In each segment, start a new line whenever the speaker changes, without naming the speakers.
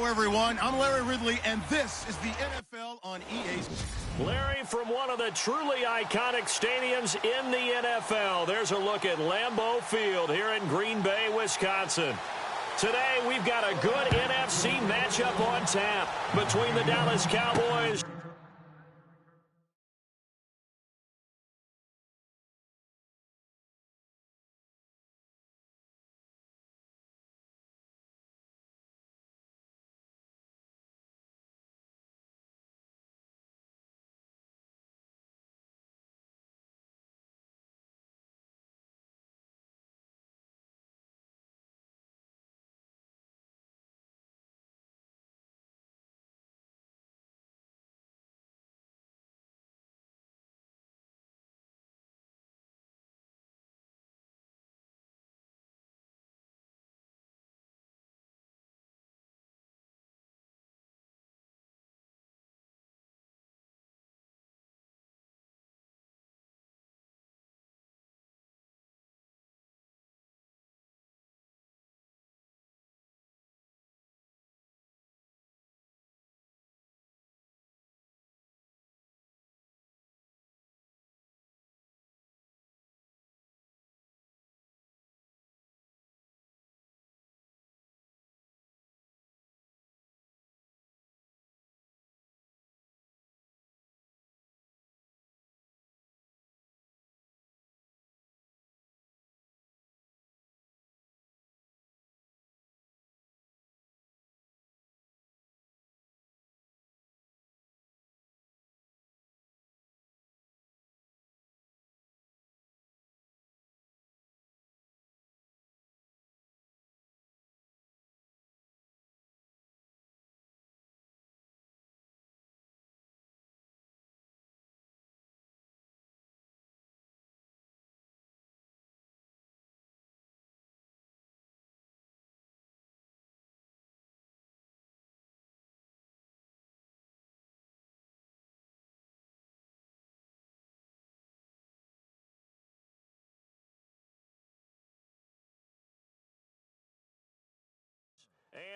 Hello, everyone. I'm Larry Ridley, and this is the NFL on EA.
Larry, from one of the truly iconic stadiums in the NFL, there's a look at Lambeau Field here in Green Bay, Wisconsin. Today, we've got a good NFC matchup on tap between the Dallas Cowboys.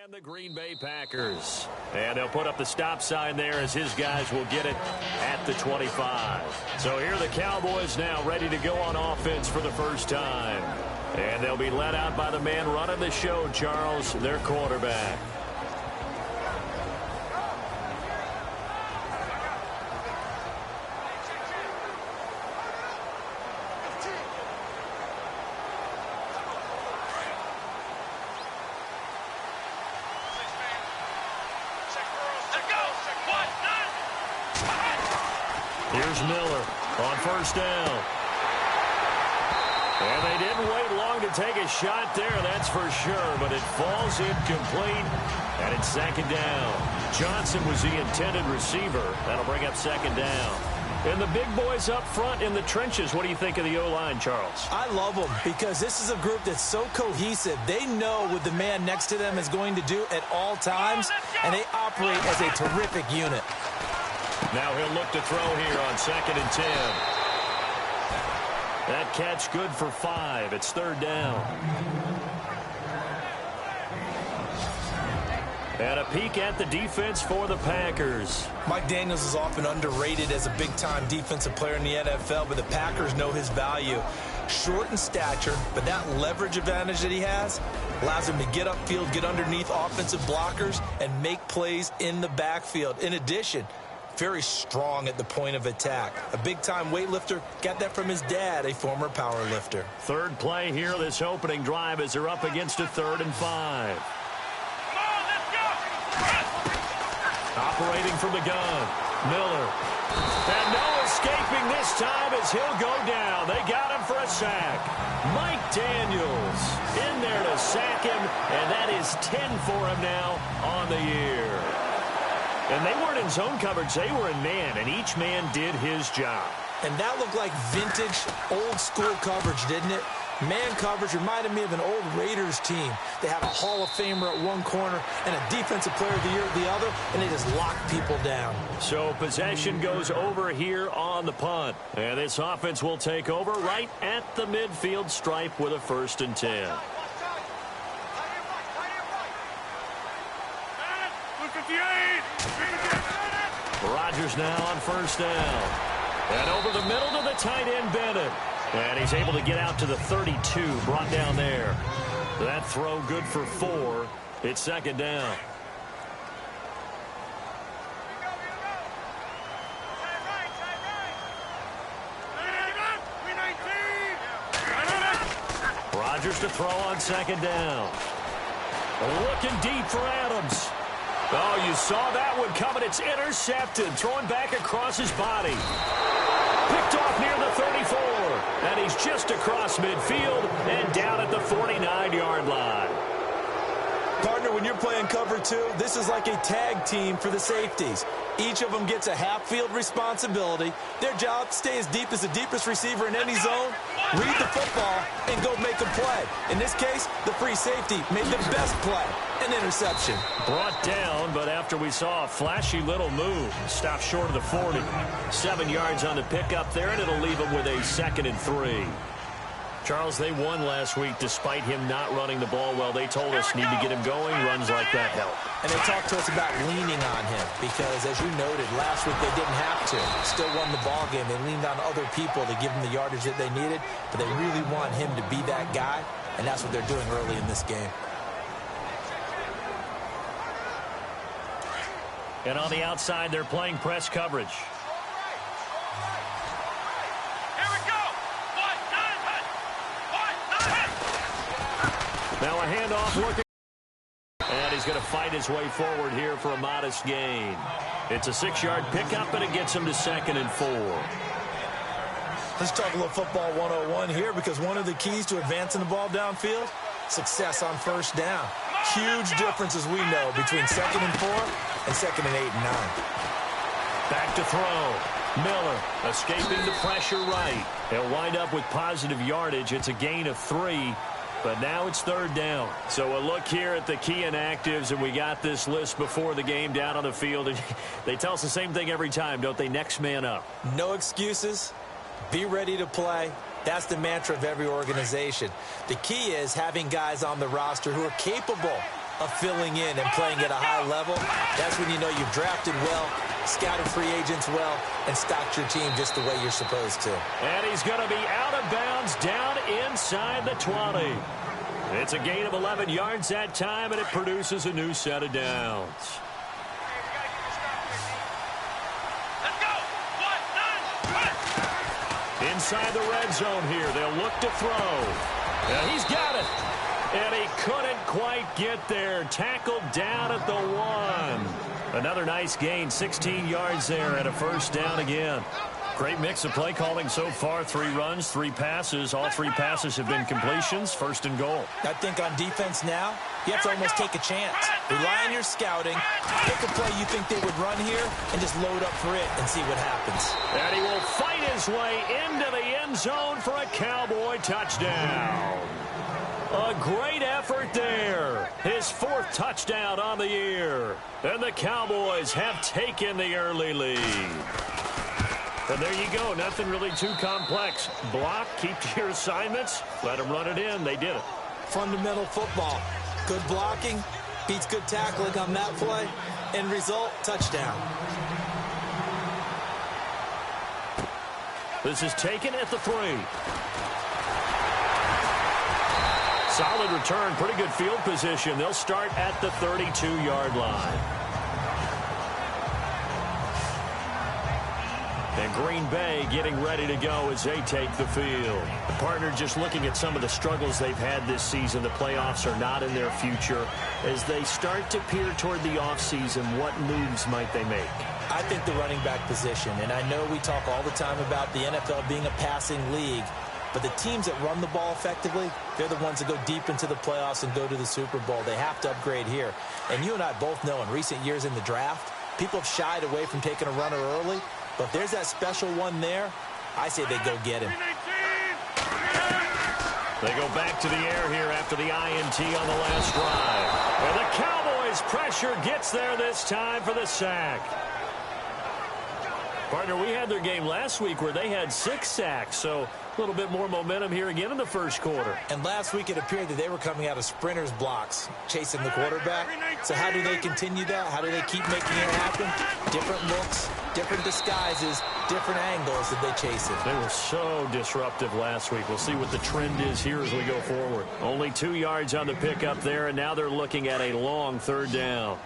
And the Green Bay Packers. And they'll put up the stop sign there as his guys will get it at the 25. So here are the Cowboys now ready to go on offense for the first time. And they'll be led out by the man running the show, Charles, their quarterback. Here's Miller on first down. And they didn't wait long to take a shot there, that's for sure, but it falls incomplete, and it's second down. Johnson was the intended receiver. That'll bring up second down. And the big boys up front in the trenches, what do you think of the O-line, Charles?
I love them because this is a group that's so cohesive. They know what the man next to them is going to do at all times, and they operate as a terrific unit.
Now he'll look to throw here on 2nd and 10. That catch good for 5. It's third down. And a peek at the defense for the Packers.
Mike Daniels is often underrated as a big-time defensive player in the NFL, but the Packers know his value. Short in stature, but that leverage advantage that he has allows him to get upfield, get underneath offensive blockers, and make plays in the backfield. In addition, very strong at the point of attack. A big-time weightlifter, got that from his dad, a former power lifter.
Third play here, this opening drive, as they're up against a 3rd and 5. Operating from the gun, Miller. And no escaping this time as he'll go down. They got him for a sack. Mike Daniels in there to sack him, and that is 10 for him now on the year. And they weren't in zone coverage, they were in man, and each man did his job.
And that looked like vintage, old-school coverage, didn't it? Man coverage reminded me of an old Raiders team. They have a Hall of Famer at one corner and a Defensive Player of the Year at the other, and they just lock people down.
So possession goes over here on the punt. And this offense will take over right at the midfield stripe with a 1st and 10. Rodgers now on first down. And over the middle to the tight end, Bennett. And he's able to get out to the 32, brought down there. That throw good for 4. It's second down. Rodgers to throw on second down. Looking deep for Adams. Oh, you saw that one coming. It's intercepted. Throwing back across his body. Picked off near the 34. And he's just across midfield and down at the 49-yard line.
Partner, when you're playing cover 2, this is like a tag team for the safeties. Each of them gets a half-field responsibility. Their job, stay as deep as the deepest receiver in any zone, read the football, and go make a play. In this case, the free safety made the best play, an interception.
Brought down, but after we saw a flashy little move, stopped short of the 40. 7 yards on the pickup there, and it'll leave them with a 2nd and 3. Charles, they won last week despite him not running the ball well. They told us need to get him going. Runs like that help.
And they talked to us about leaning on him because, as you noted, last week they didn't have to. Still won the ball game. They leaned on other people to give them the yardage that they needed, but they really want him to be that guy, and that's what they're doing early in this game.
And on the outside, they're playing press coverage. Now a handoff looking. And he's going to fight his way forward here for a modest gain. It's a 6-yard pickup, and it gets him to 2nd and 4.
Let's talk a little football 101 here, because one of the keys to advancing the ball downfield, success on first down. Huge differences we know between 2nd and 4 and 2nd and 8 and 9.
Back to throw. Miller escaping the pressure right. He'll wind up with positive yardage. It's a gain of 3. But now it's 3rd down. So a look here at the key inactives, and we got this list before the game down on the field. And they tell us the same thing every time, don't they? Next man up.
No excuses. Be ready to play. That's the mantra of every organization. The key is having guys on the roster who are capable of filling in and playing at a high level. That's when you know you've drafted well, scouted free agents well, and stocked your team just the way you're supposed to.
And he's going to be out of bounds down inside the 20. It's a gain of 11 yards that time, and it produces a new set of downs. Inside the red zone here, they'll look to throw. And he's got it. And he couldn't quite get there. Tackled down at the 1. Another nice gain, 16 yards there, and a first down again. Great mix of play calling so far. 3 runs, 3 passes. All 3 passes have been completions. 1st and goal.
I think on defense now, you have to almost take a chance. Rely on your scouting. Pick a play you think they would run here and just load up for it and see what happens.
And he will fight his way into the end zone for a Cowboy touchdown. A great effort there. His 4th touchdown on the year. And the Cowboys have taken the early lead. And there you go. Nothing really too complex. Block, keep to your assignments, let them run it in. They did it.
Fundamental football. Good blocking beats good tackling on that play. End result, touchdown.
This is taken at the 3. Solid return, pretty good field position. They'll start at the 32-yard line. And Green Bay getting ready to go as they take the field. The partner, just looking at some of the struggles they've had this season, the playoffs are not in their future. As they start to peer toward the offseason, what moves might they make?
I think the running back position, and I know we talk all the time about the NFL being a passing league, but the teams that run the ball effectively, they're the ones that go deep into the playoffs and go to the Super Bowl. They have to upgrade here. And you and I both know in recent years in the draft, people have shied away from taking a runner early. But if there's that special one there, I say they go get him.
They go back to the air here after the INT on the last drive. And the Cowboys' pressure gets there this time for the sack. Partner, we had their game last week where they had 6 sacks, so a little bit more momentum here again in the first quarter.
And last week it appeared that they were coming out of sprinters blocks, chasing the quarterback. So how do they continue that? How do they keep making it happen? Different looks, different disguises, different angles that they chase it.
They were so disruptive last week. We'll see what the trend is here as we go forward. Only 2 yards on the pickup there, and now they're looking at a long third down.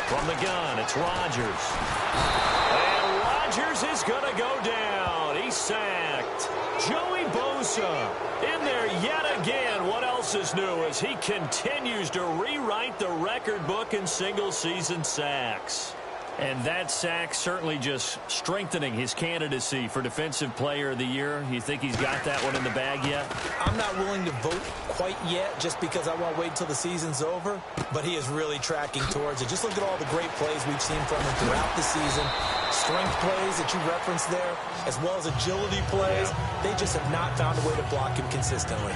From the gun, it's Rodgers. And Rodgers is going to go down. He's sacked. Joey Bosa in there yet again. What else is new as he continues to rewrite the record book in single-season sacks. And that sack certainly just strengthening his candidacy for Defensive Player of the Year. You think he's got that one in the bag yet?
I'm not willing to vote quite yet just because I want to wait until the season's over. But he is really tracking towards it. Just look at all the great plays we've seen from him throughout the season. Strength plays that you referenced there, as well as agility plays. They just have not found a way to block him consistently.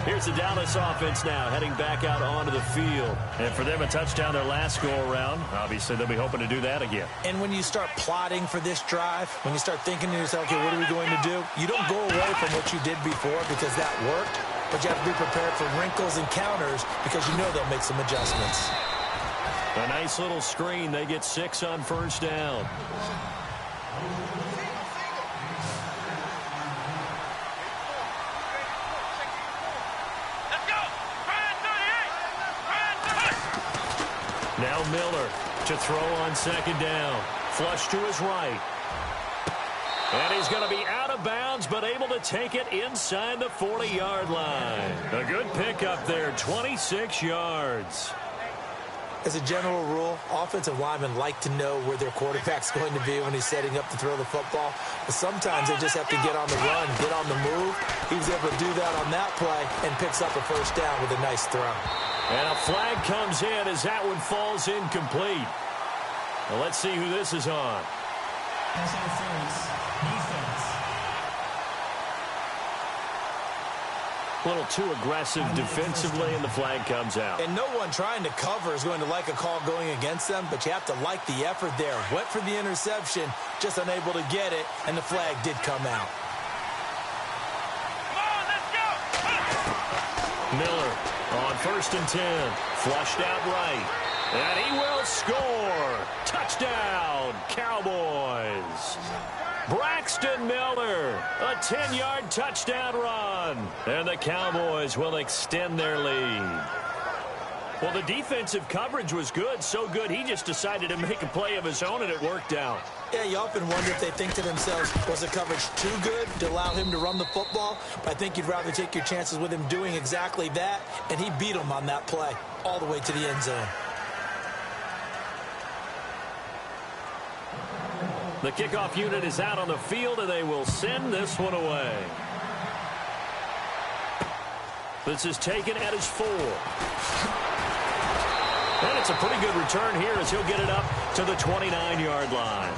Here's the Dallas offense now, heading back out onto the field. And for them, a touchdown their last go-around. Obviously, they'll be hoping to do that again.
And when you start plotting for this drive, when you start thinking to yourself, okay, what are we going to do? You don't go away from what you did before because that worked, but you have to be prepared for wrinkles and counters because you know they'll make some adjustments.
A nice little screen. They get 6 on first down. Now Miller to throw on second down. Flush to his right. And he's going to be out of bounds, but able to take it inside the 40-yard line. A good pickup there, 26 yards.
As a general rule, offensive linemen like to know where their quarterback's going to be when he's setting up to throw the football. But sometimes they just have to get on the run, get on the move. He was able to do that on that play and picks up a first down with a nice throw.
And a flag comes in as that one falls incomplete. Well, let's see who this is on. A little too aggressive defensively, and the flag comes out.
And no one trying to cover is going to like a call going against them, but you have to like the effort there. Went for the interception, just unable to get it, and the flag did come out.
Come on, let's go!
Miller on 1st and 10. Flushed out right. And he will score. Touchdown, Cowboys. Braxton Miller, a 10-yard touchdown run. And the Cowboys will extend their lead. Well, the defensive coverage was good, so good he just decided to make a play of his own, and it worked out.
Yeah, you often wonder if they think to themselves, was the coverage too good to allow him to run the football? But I think you'd rather take your chances with him doing exactly that, and he beat him on that play all the way to the end zone.
The kickoff unit is out on the field, and they will send this one away. This is taken at his 4. And it's a pretty good return here as he'll get it up to the 29-yard line.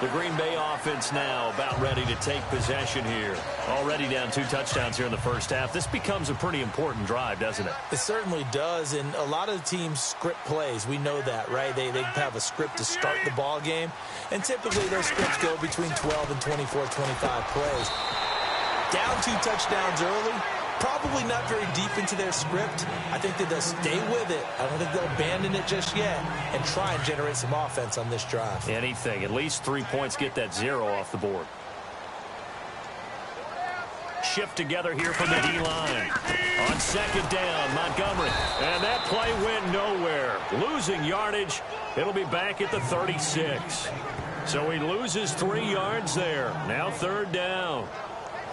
The Green Bay offense now about ready to take possession here. Already down 2 touchdowns here in the first half. This becomes a pretty important drive, doesn't it?
It certainly does, and a lot of teams script plays. We know that, right? They have a script to start the ball game, and typically those scripts go between 12 and 24, 25 plays. Down 2 touchdowns early, probably not very deep into their script. I think that they'll stay with it. I don't think they'll abandon it just yet and try and generate some offense on this drive.
Anything. At least 3 points, get that 0 off the board. Shift together here from the D-line. On second down, Montgomery. And that play went nowhere. Losing yardage. It'll be back at the 36. So he loses 3 yards there. Now 3rd down.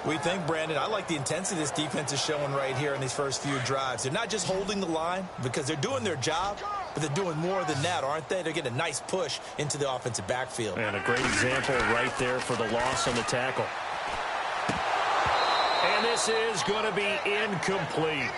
We think, Brandon, I like the intensity this defense is showing right here in these first few drives. They're not just holding the line because they're doing their job, but they're doing more than that, aren't they? They're getting a nice push into the offensive backfield.
And a great example right there for the loss on the tackle. And this is going to be incomplete.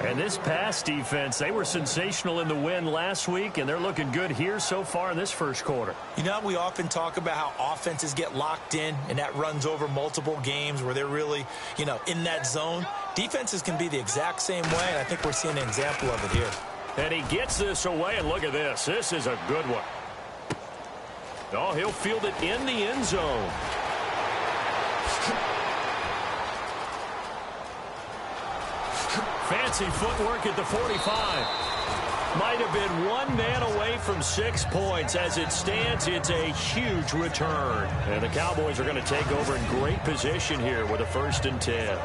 And this pass defense, they were sensational in the win last week, and they're looking good here so far in this first quarter.
You know, we often talk about how offenses get locked in, and that runs over multiple games where they're really, you know, in that zone. Defenses can be the exact same way, and I think we're seeing an example of it here.
And he gets this away, and look at this. This is a good one. Oh, he'll field it in the end zone. Fancy footwork at the 45. Might have been one man away from 6 points. As it stands, it's a huge return. And the Cowboys are going to take over in great position here with a 1st and 10.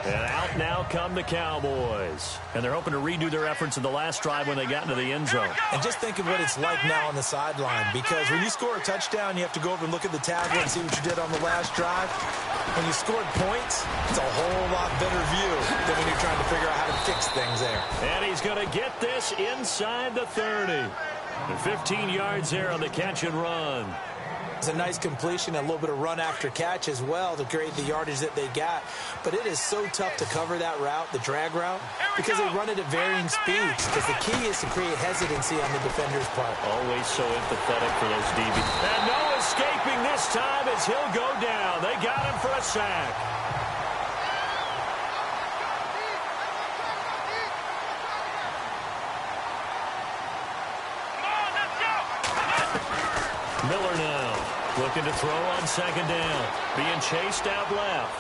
And out now come the Cowboys. And they're hoping to redo their efforts in the last drive when they got into the end zone.
And just think of what it's like now on the sideline, because when you score a touchdown, you have to go over and look at the tablet and see what you did on the last drive. When you scored points, it's a whole lot better view than when you're trying to figure out how to fix things there.
And he's going to get this inside the 30. And 15 yards there on the catch and run.
It's a nice completion, a little bit of run after catch as well to create the yardage that they got. But it is so tough to cover that route, the drag route, because they run it at varying speeds. Because the key is to create hesitancy on the defender's part.
Always so empathetic for those DBs. And no escaping this time as he'll go down. They got him for a sack. Miller now looking to throw on 2nd down. Being chased out left.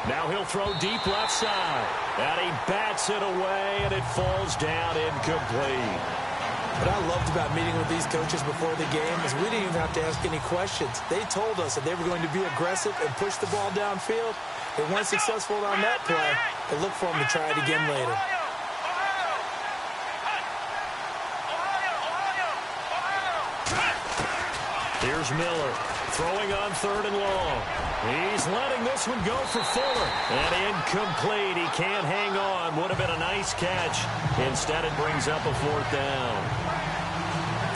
Now he'll throw deep left side. And he bats it away, and it falls down incomplete.
What I loved about meeting with these coaches before the game is we didn't even have to ask any questions. They told us that they were going to be aggressive and push the ball downfield. They weren't successful on that play. They look for them to try it again later.
Here's Miller throwing on 3rd and long. He's letting this one go for Fuller. And incomplete. He can't hang on. Would have been a nice catch. Instead, it brings up a 4th down.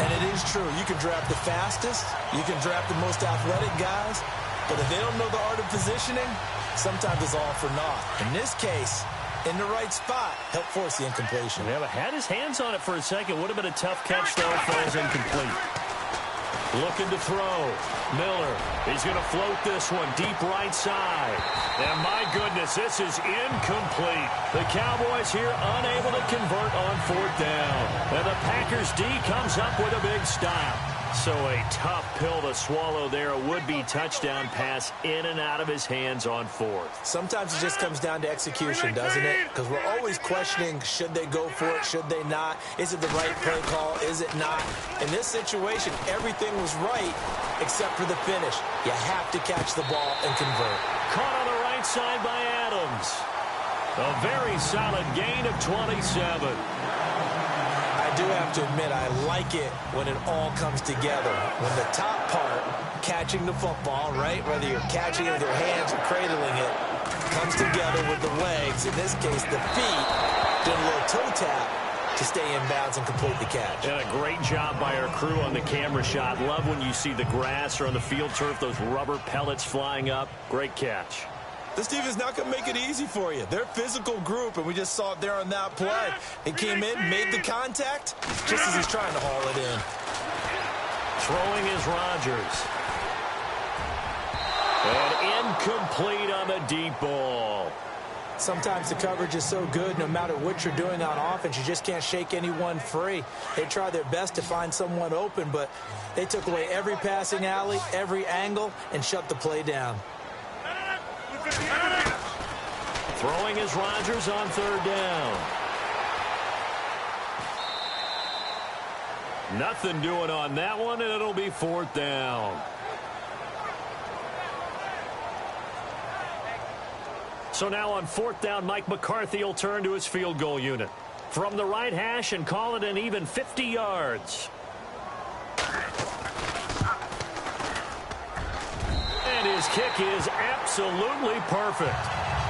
And it is true. You can draft the fastest. You can draft the most athletic guys. But if they don't know the art of positioning, sometimes it's all for naught. In this case, in the right spot, helped force the incompletion.
Yeah, but had his hands on it for a second. Would have been a tough catch, though. Falls incomplete. Looking to throw. Miller. He's going to float this one deep right side. And my goodness, this is incomplete. The Cowboys here unable to convert on 4th down. And the Packers D comes up with a big stop. So a tough pill to swallow there. A would-be touchdown pass in and out of his hands on 4th.
Sometimes it just comes down to execution, doesn't it? Because we're always questioning, should they go for it, should they not? Is it the right play call, is it not? In this situation, everything was right except for the finish. You have to catch the ball and convert.
Caught on the right side by Adams. A very solid gain of 27.
I do have to admit, I like it when it all comes together. When the top part, catching the football, right, whether you're catching it with your hands or cradling it, comes together with the legs, in this case the feet, doing a little toe tap to stay in bounds and complete the catch.
And a great job by our crew on the camera shot. Love when you see the grass or on the field turf, those rubber pellets flying up. Great catch.
This team is not going to make it easy for you. They're a physical group, and we just saw it there on that play. It came in, made the contact, just as he's trying to haul it in.
Throwing is Rodgers. And incomplete on the deep ball.
Sometimes the coverage is so good, no matter what you're doing on offense, you just can't shake anyone free. They try their best to find someone open, but they took away every passing alley, every angle, and shut the play down.
Throwing is Rodgers on 3rd down. Nothing doing on that one, and it'll be 4th down. So now on 4th down, Mike McCarthy will turn to his field goal unit. From the right hash and call it an even 50 yards. And his kick is absolutely perfect.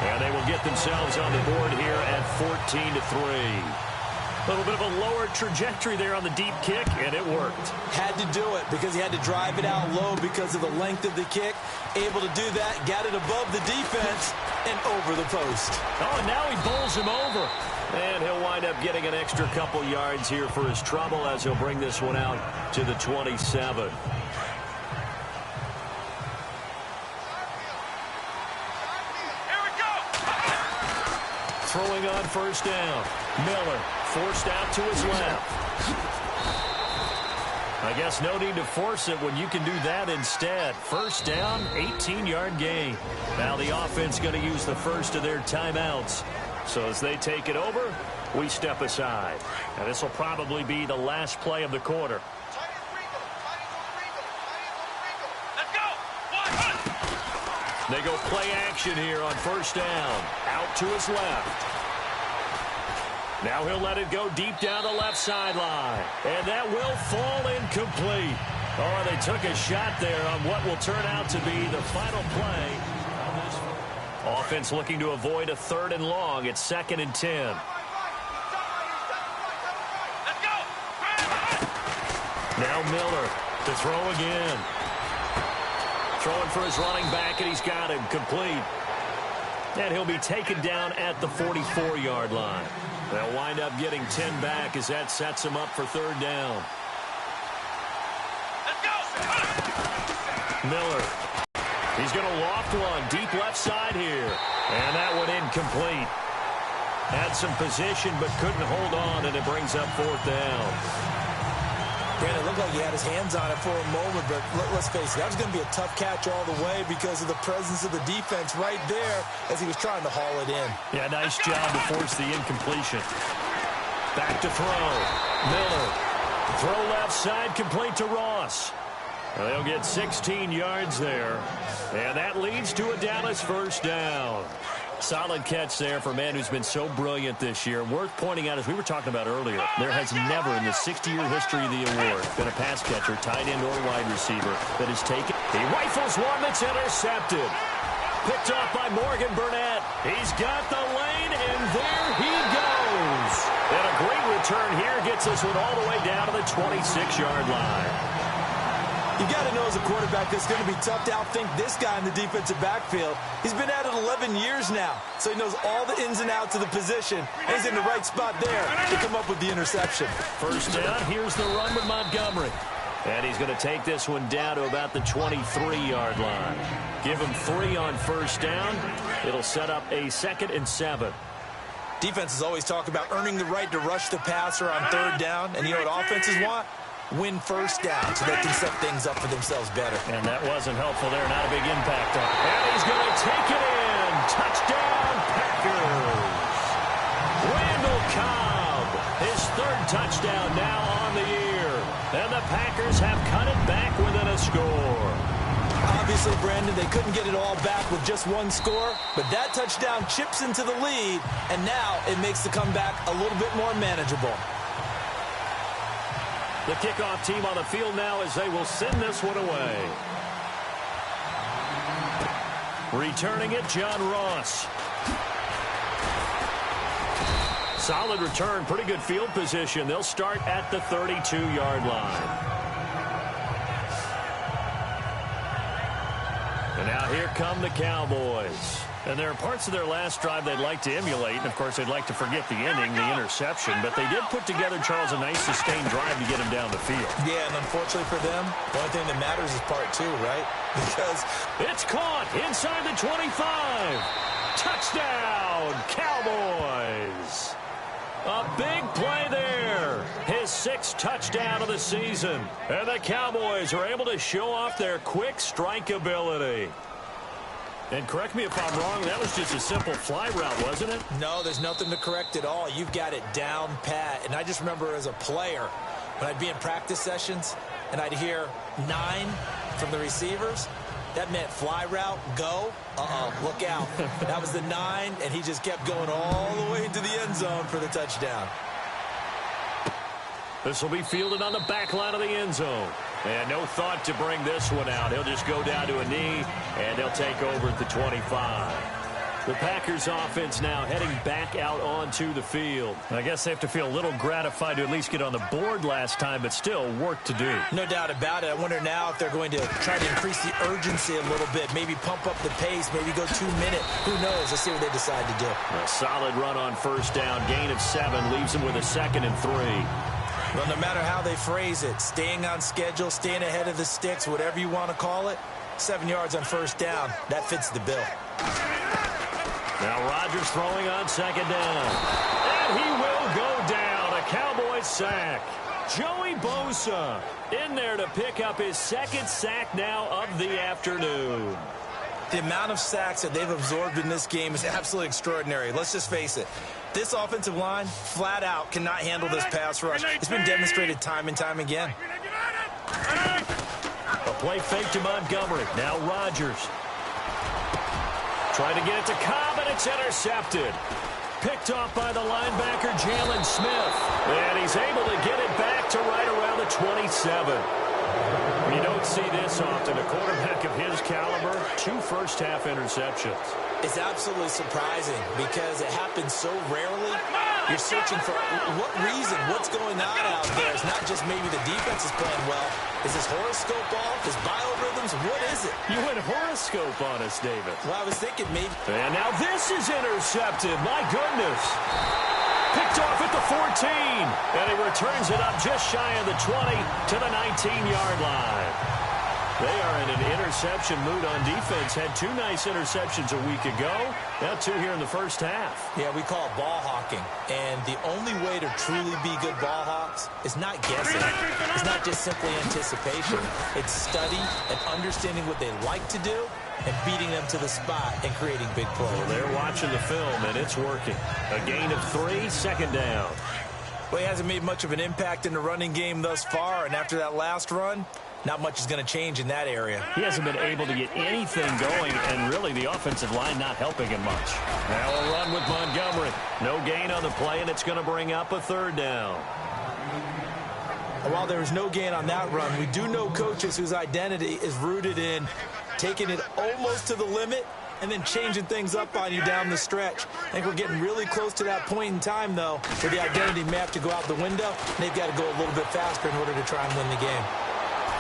And they will get themselves on the board here at 14-3. A little bit of a lower trajectory there on the deep kick, and it worked.
Had to do it because he had to drive it out low because of the length of the kick. Able to do that, got it above the defense, and over the post.
Oh, and now he bowls him over. And he'll wind up getting an extra couple yards here for his trouble as he'll bring this one out to the 27. Throwing on first down. Miller forced out to his left. I guess no need to force it when you can do that instead. First down, 18-yard gain. Now the offense going to use the first of their timeouts. So as they take it over, we step aside. And this will probably be the last play of the quarter. They go play action here on first down. Out to his left. Now he'll let it go deep down the left sideline. And that will fall incomplete. Oh, they took a shot there on what will turn out to be the final play of this. Offense looking to avoid a 3rd and long. It's 2nd and 10. Now Miller to throw again. Throwing for his running back, and he's got him complete. And he'll be taken down at the 44-yard line. They'll wind up getting 10 back as that sets him up for 3rd down. Miller. He's going to loft one deep left side here. And that one incomplete. Had some position but couldn't hold on, and it brings up 4th down.
Brandon, it looked like he had his hands on it for a moment, but let's face it, that was going to be a tough catch all the way because of the presence of the defense right there as he was trying to haul it in.
Yeah, nice job to force the incompletion. Back to throw. Miller. Throw left side, complete to Ross. They'll get 16 yards there, and that leads to a Dallas first down. Solid catch there for a man who's been so brilliant this year. Worth pointing out, as we were talking about earlier, there has never in the 60-year history of the award been a pass catcher, tight end or wide receiver that has taken. He rifles one that's intercepted. Picked off by Morgan Burnett. He's got the lane, and there he goes. And a great return here gets us one all the way down to the 26-yard line.
You got to know as a quarterback it's going to be tough to outthink this guy in the defensive backfield. He's been at it 11 years now, so he knows all the ins and outs of the position, and he's in the right spot there to come up with the interception.
First down, here's the run with Montgomery. And he's going to take this one down to about the 23-yard line. Give him 3 on first down. It'll set up a 2nd and 7.
Defenses always talk about earning the right to rush the passer on 3rd down, and you know what offenses want? Win first down so they can set things up for themselves better.
And that wasn't helpful there. Not a big impact on it. And he's going to take it in. Touchdown, Packers. Randall Cobb, his 3rd touchdown now on the year. And the Packers have cut it back within a score.
Obviously, Brandon, they couldn't get it all back with just one score, but that touchdown chips into the lead, and now it makes the comeback a little bit more manageable.
The kickoff team on the field now as they will send this one away. Returning it, John Ross. Solid return, pretty good field position. They'll start at the 32-yard line. And now here come the Cowboys. And there are parts of their last drive they'd like to emulate. And, of course, they'd like to forget the ending, the interception. But they did put together, Charles, a nice sustained drive to get him down the field.
Yeah, and unfortunately for them, the only thing that matters is part 2, right? Because
it's caught inside the 25. Touchdown, Cowboys. A big play there. His 6th touchdown of the season. And the Cowboys are able to show off their quick strike ability. And correct me if I'm wrong, that was just a simple fly route, wasn't it?
No, there's nothing to correct at all. You've got it down pat. And I just remember as a player, when I'd be in practice sessions and I'd hear 9 from the receivers, that meant fly route, go. Look out. That was the 9, and he just kept going all the way into the end zone for the touchdown.
This will be fielded on the back line of the end zone. And no thought to bring this one out. He'll just go down to a knee, and they'll take over at the 25. The Packers offense now heading back out onto the field. I guess they have to feel a little gratified to at least get on the board last time, but still work to do.
No doubt about it. I wonder now if they're going to try to increase the urgency a little bit, maybe pump up the pace, maybe go 2 minute. Who knows? Let's see what they decide to do.
A solid run on first down, gain of 7, leaves them with a 2nd and 3.
Well, no matter how they phrase it, staying on schedule, staying ahead of the sticks, whatever you want to call it, 7 yards on first down, that fits the bill.
Now Rodgers throwing on 2nd down. And he will go down. A Cowboys sack. Joey Bosa in there to pick up his 2nd sack now of the afternoon.
The amount of sacks that they've absorbed in this game is absolutely extraordinary. Let's just face it. This offensive line, flat out, cannot handle this pass rush. It's been demonstrated time and time again.
A play fake to Montgomery. Now Rodgers. Trying to get it to Cobb, and it's intercepted. Picked off by the linebacker, Jalen Smith. And he's able to get it back to right around the 27. You don't see this often. A quarterback of his caliber, 2 first-half interceptions.
It's absolutely surprising because it happens so rarely. You're searching for what reason, what's going on out there. It's not just maybe the defense is playing well. Is this horoscope off? Is biorhythms? What is it?
You went horoscope on us, David.
Well, I was thinking maybe.
And now this is intercepted. My goodness. Picked off at the 14. And he returns it up just shy of the 20 to the 19-yard line. They are in an interception mood on defense. Had 2 nice interceptions a week ago. Now 2 here in the first half.
Yeah, we call it ball hawking. And the only way to truly be good ball hawks is not guessing. It's not just simply anticipation. It's study and understanding what they like to do and beating them to the spot and creating big plays.
Well, they're watching the film, and it's working. A gain of 3, 2nd down.
Well, he hasn't made much of an impact in the running game thus far, and after that last run, not much is going to change in that area.
He hasn't been able to get anything going, and really the offensive line not helping him much. Now a run with Montgomery. No gain on the play, and it's going to bring up a 3rd down.
While there was no gain on that run, we do know coaches whose identity is rooted in taking it almost to the limit and then changing things up on you down the stretch. I think we're getting really close to that point in time, though, where the identity may have to go out the window, and they've got to go a little bit faster in order to try and win the game.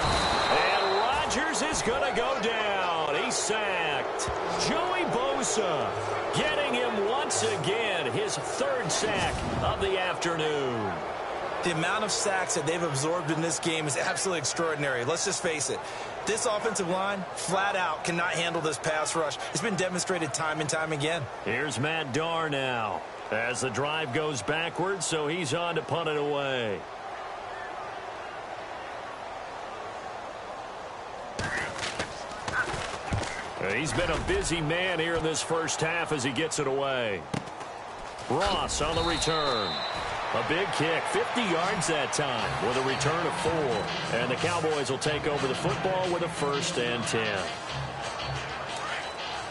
And Rodgers is going to go down. He's sacked. Joey Bosa getting him once again, his 3rd sack of the afternoon.
The amount of sacks that they've absorbed in this game is absolutely extraordinary. Let's just face it. This offensive line, flat out, cannot handle this pass rush. It's been demonstrated time and time again.
Here's Matt Darr now as the drive goes backwards, so he's on to punt it away. He's been a busy man here in this first half as he gets it away. Ross on the return. A big kick, 50 yards that time with a return of 4. And the Cowboys will take over the football with a 1st and 10.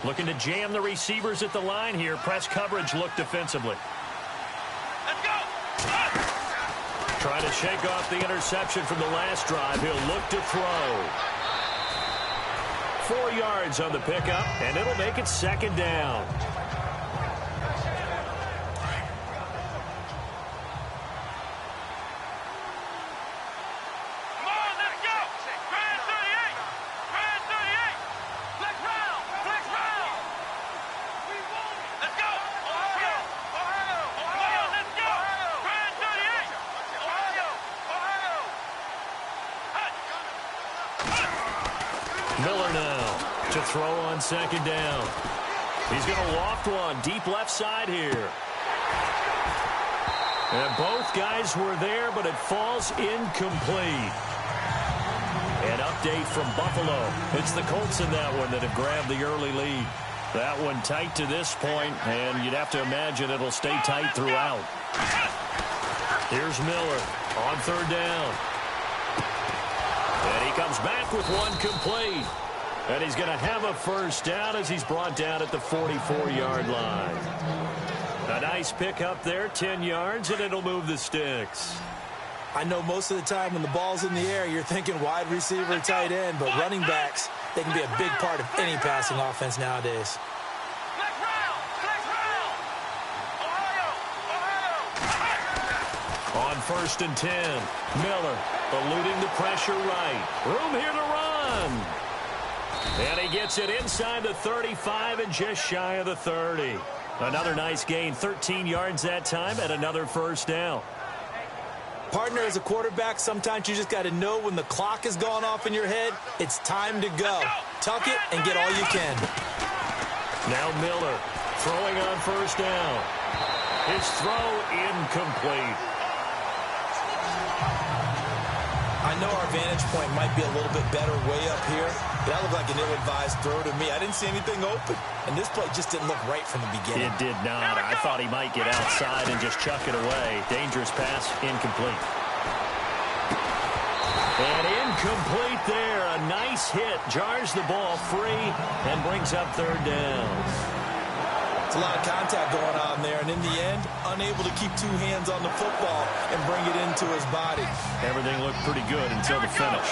Looking to jam the receivers at the line here. Press coverage look defensively.
Let's go!
Trying to shake off the interception from the last drive. He'll look to throw. 4 yards on the pickup, and it'll make it 2nd down. Miller now to throw on 2nd down. He's going to loft one deep left side here. And both guys were there, but it falls incomplete. An update from Buffalo. It's the Colts in that one that have grabbed the early lead. That one tight to this point, and you'd have to imagine it'll stay tight throughout. Here's Miller on 3rd down. And he comes back with one complete. And he's going to have a 1st down as he's brought down at the 44-yard line. A nice pickup there, 10 yards, and it'll move the sticks.
I know most of the time when the ball's in the air, you're thinking wide receiver, tight end, but running backs, they can be a big part of any passing offense nowadays.
1st and 10. Miller eluding the pressure right. Room here to run. And he gets it inside the 35 and just shy of the 30. Another nice gain, 13 yards that time, and another first down.
Partner, as a quarterback, sometimes you just got to know when the clock has gone off in your head, it's time to go. Tuck it and get all you can.
Now Miller throwing on first down. His throw incomplete.
I know our vantage point might be a little bit better way up here, but that looked like an ill-advised throw to me. I didn't see anything open, and this play just didn't look right from the beginning.
It did not. I thought he might get outside and just chuck it away. Dangerous pass, incomplete. And incomplete there. A nice hit. Jars the ball free and brings up third down.
It's a lot of contact going on there, and in the end, unable to keep two hands on the football and bring it into his body.
Everything looked pretty good until the finish.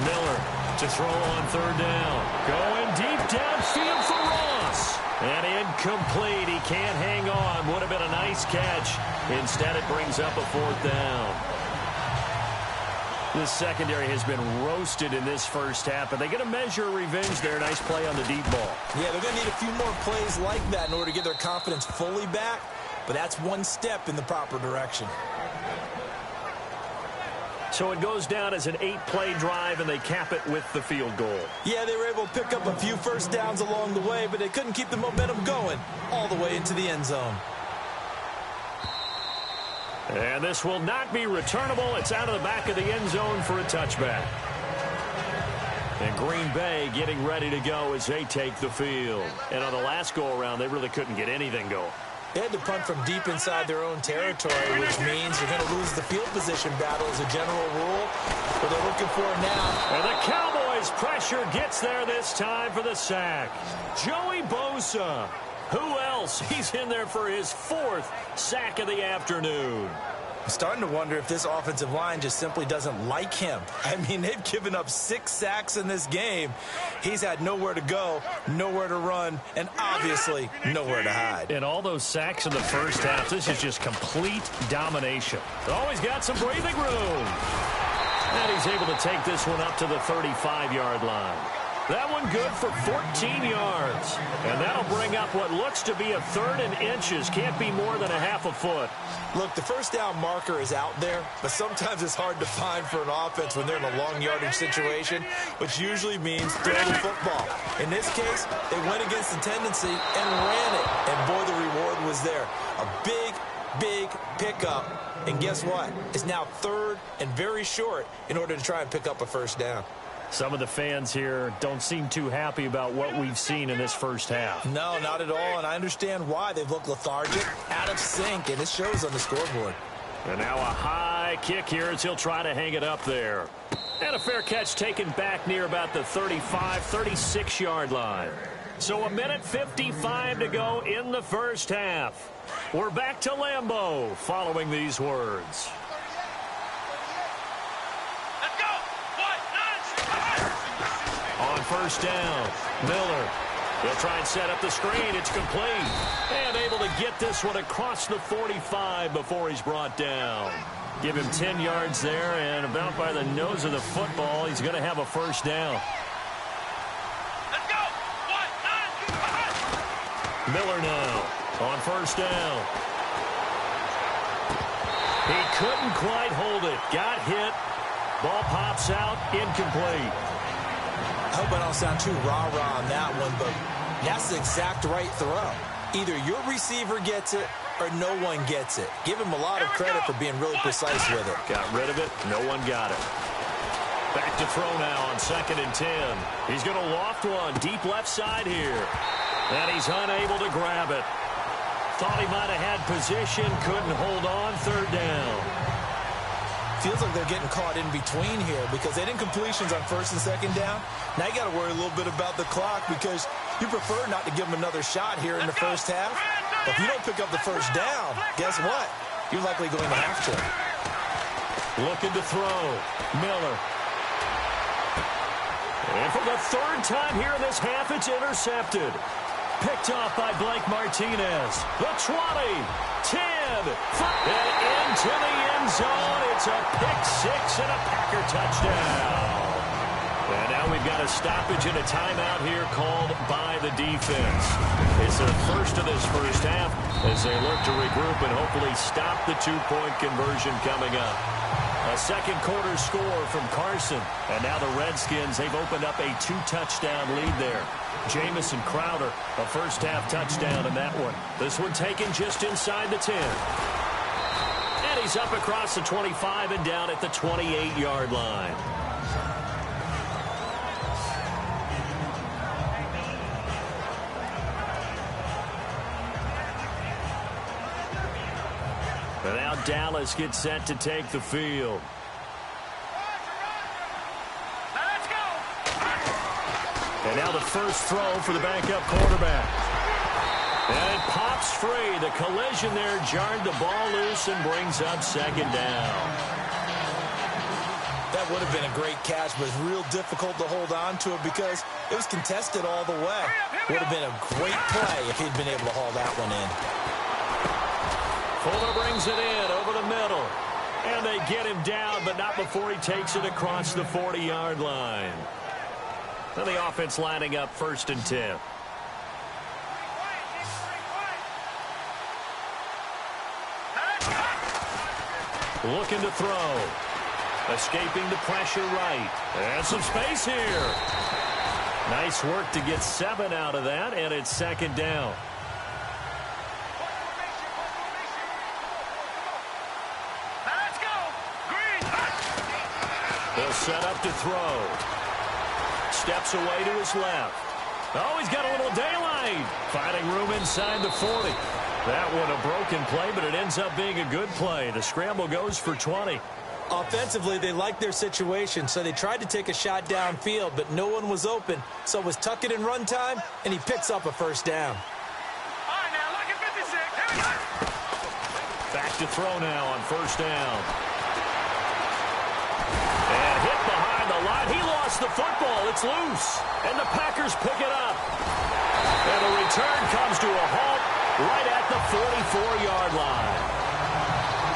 Miller to throw on third down. Going deep downfield for Ross. And incomplete. He can't hang on. Would have been a nice catch. Instead, it brings up a fourth down. This secondary has been roasted in this first half, but they get a measure of revenge there. Nice play on the deep ball.
Yeah, they're going to need a few more plays like that in order to get their confidence fully back, but that's one step in the proper direction.
So it goes down as an 8-play drive, and they cap it with the field goal.
Yeah, they were able to pick up a few first downs along the way, but they couldn't keep the momentum going all the way into the end zone.
And this will not be returnable. It's out of the back of the end zone for a touchback. And Green Bay getting ready to go as they take the field. And on the last go-around, they really couldn't get anything going.
They had to punt from deep inside their own territory, which means you're going to lose the field position battle as a general rule. But they're looking for it now.
And the Cowboys' pressure gets there this time for the sack. Joey Bosa. Who else? He's in there for his 4th sack of the afternoon.
I'm starting to wonder if this offensive line just simply doesn't like him. I mean, they've given up 6 sacks in this game. He's had nowhere to go, nowhere to run, and obviously nowhere to hide.
And all those sacks in the first half, this is just complete domination. Always got some breathing room. And he's able to take this one up to the 35-yard line. That one good for 14 yards. And that'll bring up what looks to be a 3rd and inches. Can't be more than a half a foot.
Look, the first down marker is out there, but sometimes it's hard to find for an offense when they're in a long yardage situation, which usually means throw the football. In this case, they went against the tendency and ran it. And boy, the reward was there. A big, big pickup. And guess what? It's now 3rd and very short in order to try and pick up a first down.
Some of the fans here don't seem too happy about what we've seen in this first half.
No, not at all, and I understand why. They've looked lethargic, out of sync, and it shows on the scoreboard.
And now a high kick here as he'll try to hang it up there. And a fair catch taken back near about the 35, 36-yard line. So 1:55 to go in the first half. We're back to Lambeau following these words. On first down, Miller. He'll try and set up the screen. It's complete. And able to get this one across the 45 before he's brought down. Give him 10 yards there, and about by the nose of the football, he's going to have a first down.
Let's go! 1, 9, 2,
Miller now on first down. He couldn't quite hold it. Got hit. Ball pops out. Incomplete.
I hope I don't sound too rah-rah on that one, but that's the exact right throw. Either your receiver gets it or no one gets it. Give him a lot of credit for being really precise with it.
Got rid of it. No one got it. Back to throw now on 2nd and 10. He's going to loft one deep left side here. And he's unable to grab it. Thought he might have had position. Couldn't hold on. 3rd down.
Feels like they're getting caught in between here because they didn't completions on 1st and 2nd down. Now you got to worry a little bit about the clock because you prefer not to give them another shot here in the first half. But if you don't pick up the first down, guess what? You're likely going to have to.
Looking to throw. Miller. And for the 3rd time here in this half, it's intercepted. Picked off by Blake Martinez. The 20, 10, again. And into the end zone. It's a pick-6 and a Packer touchdown. And now we've got a stoppage and a timeout here called by the defense. It's their first of this first half as they look to regroup and hopefully stop the two-point conversion coming up. A second quarter score from Carson. And now the Redskins, they've opened up a 2-touchdown lead there. Jamison Crowder, a first-half touchdown in that one. This one taken just inside the 10. And he's up across the 25 and down at the 28-yard line. And now Dallas gets set to take the field.
Let's go.
And now the first throw for the backup quarterback. And it pops free. The collision there jarred the ball loose and brings up second down.
That would have been a great catch, but it's real difficult to hold on to it because it was contested all the way. Would have been a great play if he'd been able to haul that one in.
Fuller brings it in over the middle. And they get him down, but not before he takes it across the 40-yard line. And the offense lining up 1st and 10. Looking to throw. Escaping the pressure right. And some space here. Nice work to get 7 out of that, and it's second down. He'll set up to throw. Steps away to his left. Oh, he's got a little daylight. Finding room inside the 40. That one a broken play, but it ends up being a good play. The scramble goes for 20.
Offensively, they liked their situation, so they tried to take a shot downfield, but no one was open. So it was tuck it in run time, and he picks up a first down.
All right, now, look at 56. Here we go.
Back to throw now on first down. And hit behind the line. He lost the football. It's loose. And the Packers pick it up. And the return comes to a halt right at the 44-yard line.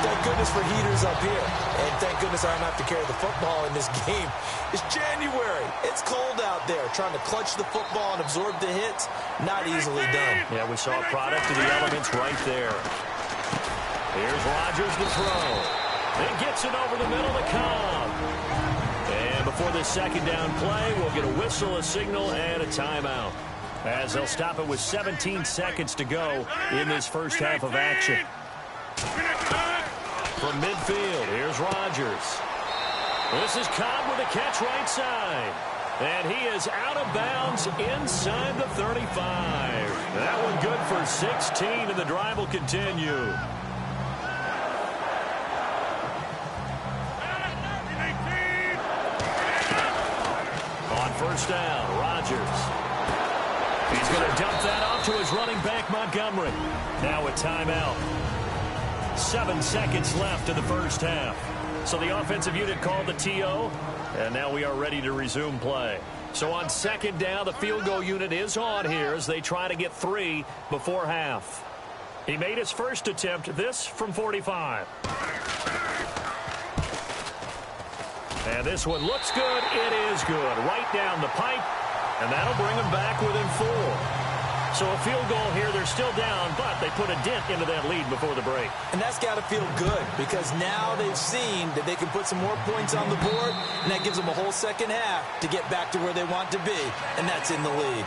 Thank goodness for heaters up here. And thank goodness I don't have to carry the football in this game. It's January. It's cold out there. Trying to clutch the football and absorb the hits, not easily done.
Yeah, we saw a product of the elements right there. Here's Rodgers to throw. He gets it over the middle to Cobb. And before this second down play, we'll get a whistle, a signal, and a timeout. As they'll stop it with 17 seconds to go in this first half of action. From midfield, here's Rodgers. This is Cobb with a catch right side. And he is out of bounds inside the 35. That one good for 16, and the drive will continue. First down, Rodgers. He's going to dump that off to his running back, Montgomery. Now a timeout. 7 seconds left in the first half. So the offensive unit called the TO, and now we are ready to resume play. So on second down, the field goal unit is on here as they try to get 3 before half. He made his first attempt, this from 45. And this one looks good. It is good. Right down the pipe. And that'll bring them back within 4. So a field goal here. They're still down, but they put a dent into that lead before the break.
And that's got to feel good because now they've seen that they can put some more points on the board, and that gives them a whole second half to get back to where they want to be, and that's in the lead.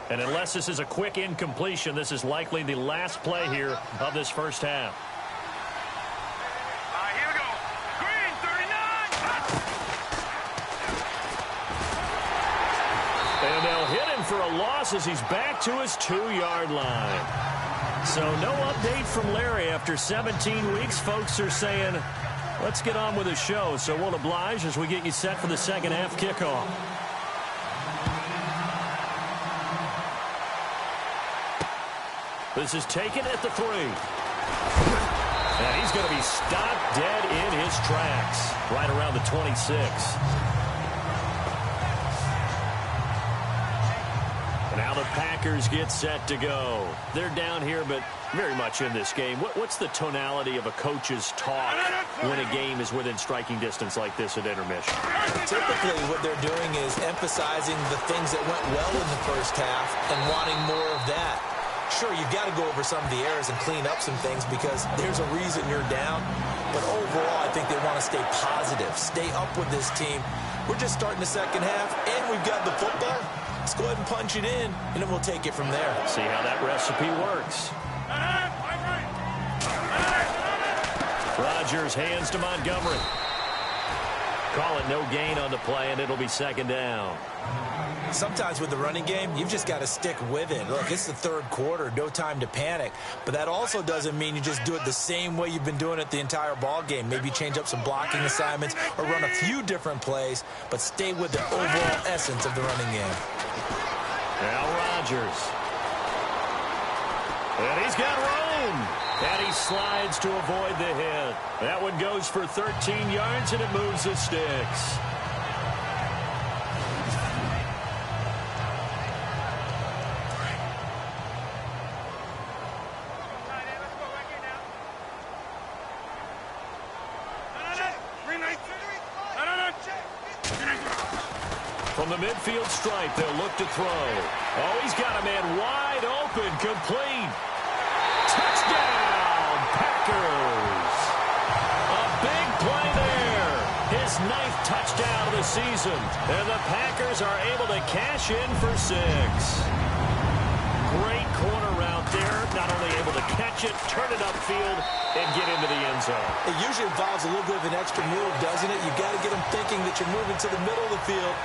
And unless this is a quick incompletion, this is likely the last play here of this first half.
All right, here we go. Green, 39.
And they'll hit him for a loss as he's back to his 2-yard line. So no update from Larry after 17 weeks. Folks are saying, Let's get on with the show, so we'll oblige as we get you set for the second half kickoff. This is taken at the 3. And he's going to be stopped dead in his tracks, right around the 26. Now the Packers get set to go. They're down here, but very much in this game. What's the tonality of a coach's talk when a game is within striking distance like this at intermission?
Typically, what they're doing is emphasizing the things that went well in the first half and wanting more of that. Sure, you've got to go over some of the errors and clean up some things because there's a reason you're down. But overall, I think they want to stay positive, stay up with this team. We're just starting the second half, and we've got the football. Let's go ahead and punch it in, and then we'll take it from there.
See how that recipe works. Rodgers hands to Montgomery. Call it no gain on the play, and it'll be second down.
Sometimes with the running game, you've just got to stick with it. Look, it's the third quarter, no time to panic. But that also doesn't mean you just do it the same way you've been doing it the entire ball game. Maybe change up some blocking assignments or run a few different plays, but stay with the overall essence of the running game.
Now Rodgers. And he's got room. And he slides to avoid the hit. That one goes for 13 yards, and it moves the sticks. From the midfield stripe, they'll look to throw. Oh, he's got a man wide open, complete. Touchdown, Packers. A big play there. His 9th touchdown of the season. And the Packers are able to cash in for 6. Great corner route there. Not only able to catch it, turn it upfield, and get into the end zone.
It usually involves a little bit of an extra move, doesn't it? You've got to get them thinking that you're moving to the middle of the field.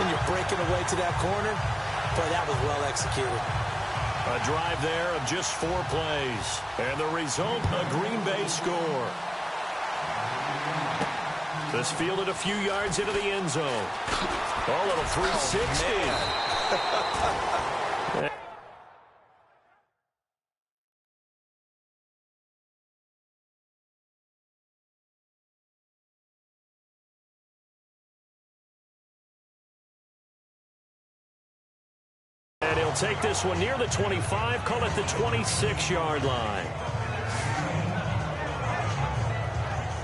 And you're breaking away to that corner. Boy, that was well executed.
A drive there of just 4 plays. And the result, a Green Bay score. This fielded a few yards into the end zone. Oh, little 360. Oh, and he'll take this one near the 25, call it the 26-yard line.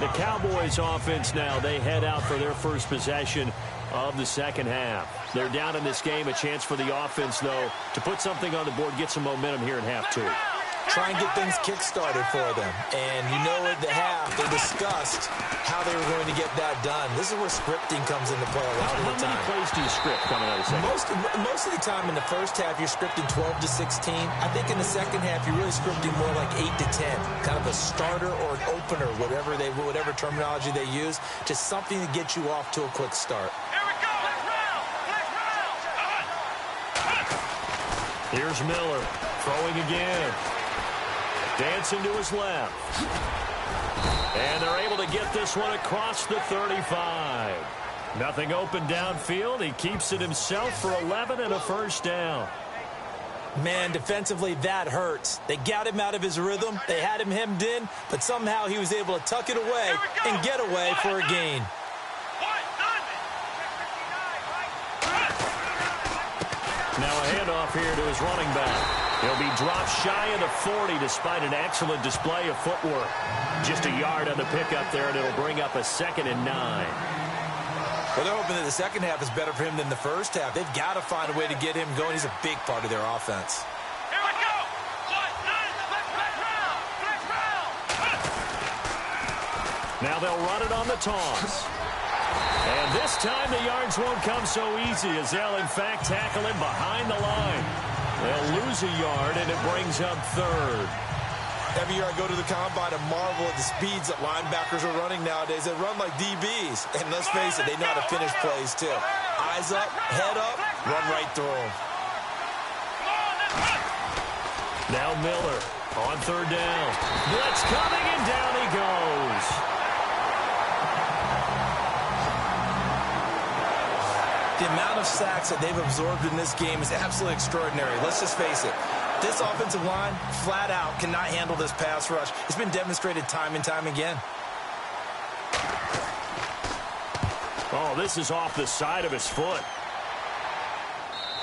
The Cowboys offense now, they head out for their first possession of the second half. They're down in this game, a chance for the offense, though, to put something on the board, get some momentum here in half 2.
Try and get things kick-started for them. And you know at the half, they discussed how they were going to get that done. This is where scripting comes into play a lot of the time.
How many plays do you script coming out of the second?
Most of the time in the first half, you're scripting 12 to 16. I think in the second half, you're really scripting more like 8 to 10. Kind of a starter or an opener, whatever terminology they use. Just something to get you off to a quick start.
Here we go. Let's round.
Here's Miller throwing again. Dancing to his left. And they're able to get this one across the 35. Nothing open downfield. He keeps it himself for 11 and a first down.
Man, defensively, that hurts. They got him out of his rhythm. They had him hemmed in, but somehow he was able to tuck it away and get away for a gain.
Now a handoff here to his running back. He'll be dropped shy of the 40 despite an excellent display of footwork. Just a yard on the pickup there, and it'll bring up a 2nd and 9.
Well, they're hoping that the second half is better for him than the first half. They've got to find a way to get him going. He's a big part of their offense.
Here we go. Let's round.
Now they'll run it on the toss. And this time the yards won't come so easy as they'll, in fact, tackle him behind the line. They'll lose a yard, and it brings up third.
Every year I go to the combine and marvel at the speeds that linebackers are running nowadays. They run like DBs. And let's face it, they know how to finish plays, too. Eyes up, head up, run right through them.
Now Miller on third down. Blitz coming, and down he goes.
The amount of sacks that they've absorbed in this game is absolutely extraordinary. Let's just face it. This offensive line, flat out, cannot handle this pass rush. It's been demonstrated time and time again.
Oh, this is off the side of his foot.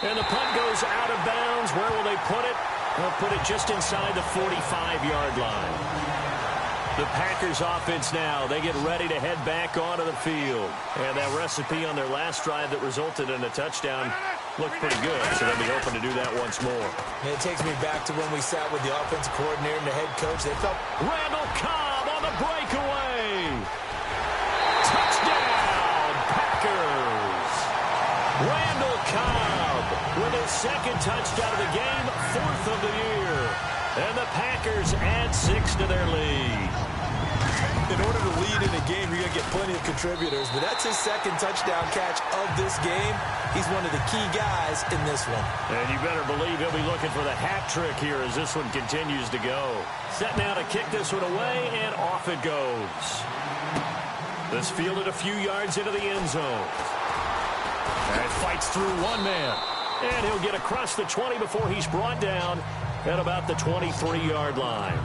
And the punt goes out of bounds. Where will they put it? They'll put it just inside the 45-yard line. The Packers offense now, they get ready to head back onto the field. And that recipe on their last drive that resulted in a touchdown looked pretty good, so they'll be hoping to do that once more.
And it takes me back to when we sat with the offensive coordinator and the head coach. They felt
Randall Cobb on the breakaway. Touchdown, Packers. Randall Cobb with his second touchdown of the game, fourth of the year. And the Packers add 6 to their lead.
in order to lead in a game, you're going to get plenty of contributors, but that's his second touchdown catch of this game. He's one of the key guys in this one.
And you better believe he'll be looking for the hat trick here as this one continues to go. Set now to kick this one away, and off it goes. This fielded a few yards into the end zone. And fights through one man. And he'll get across the 20 before he's brought down at about the 23-yard line.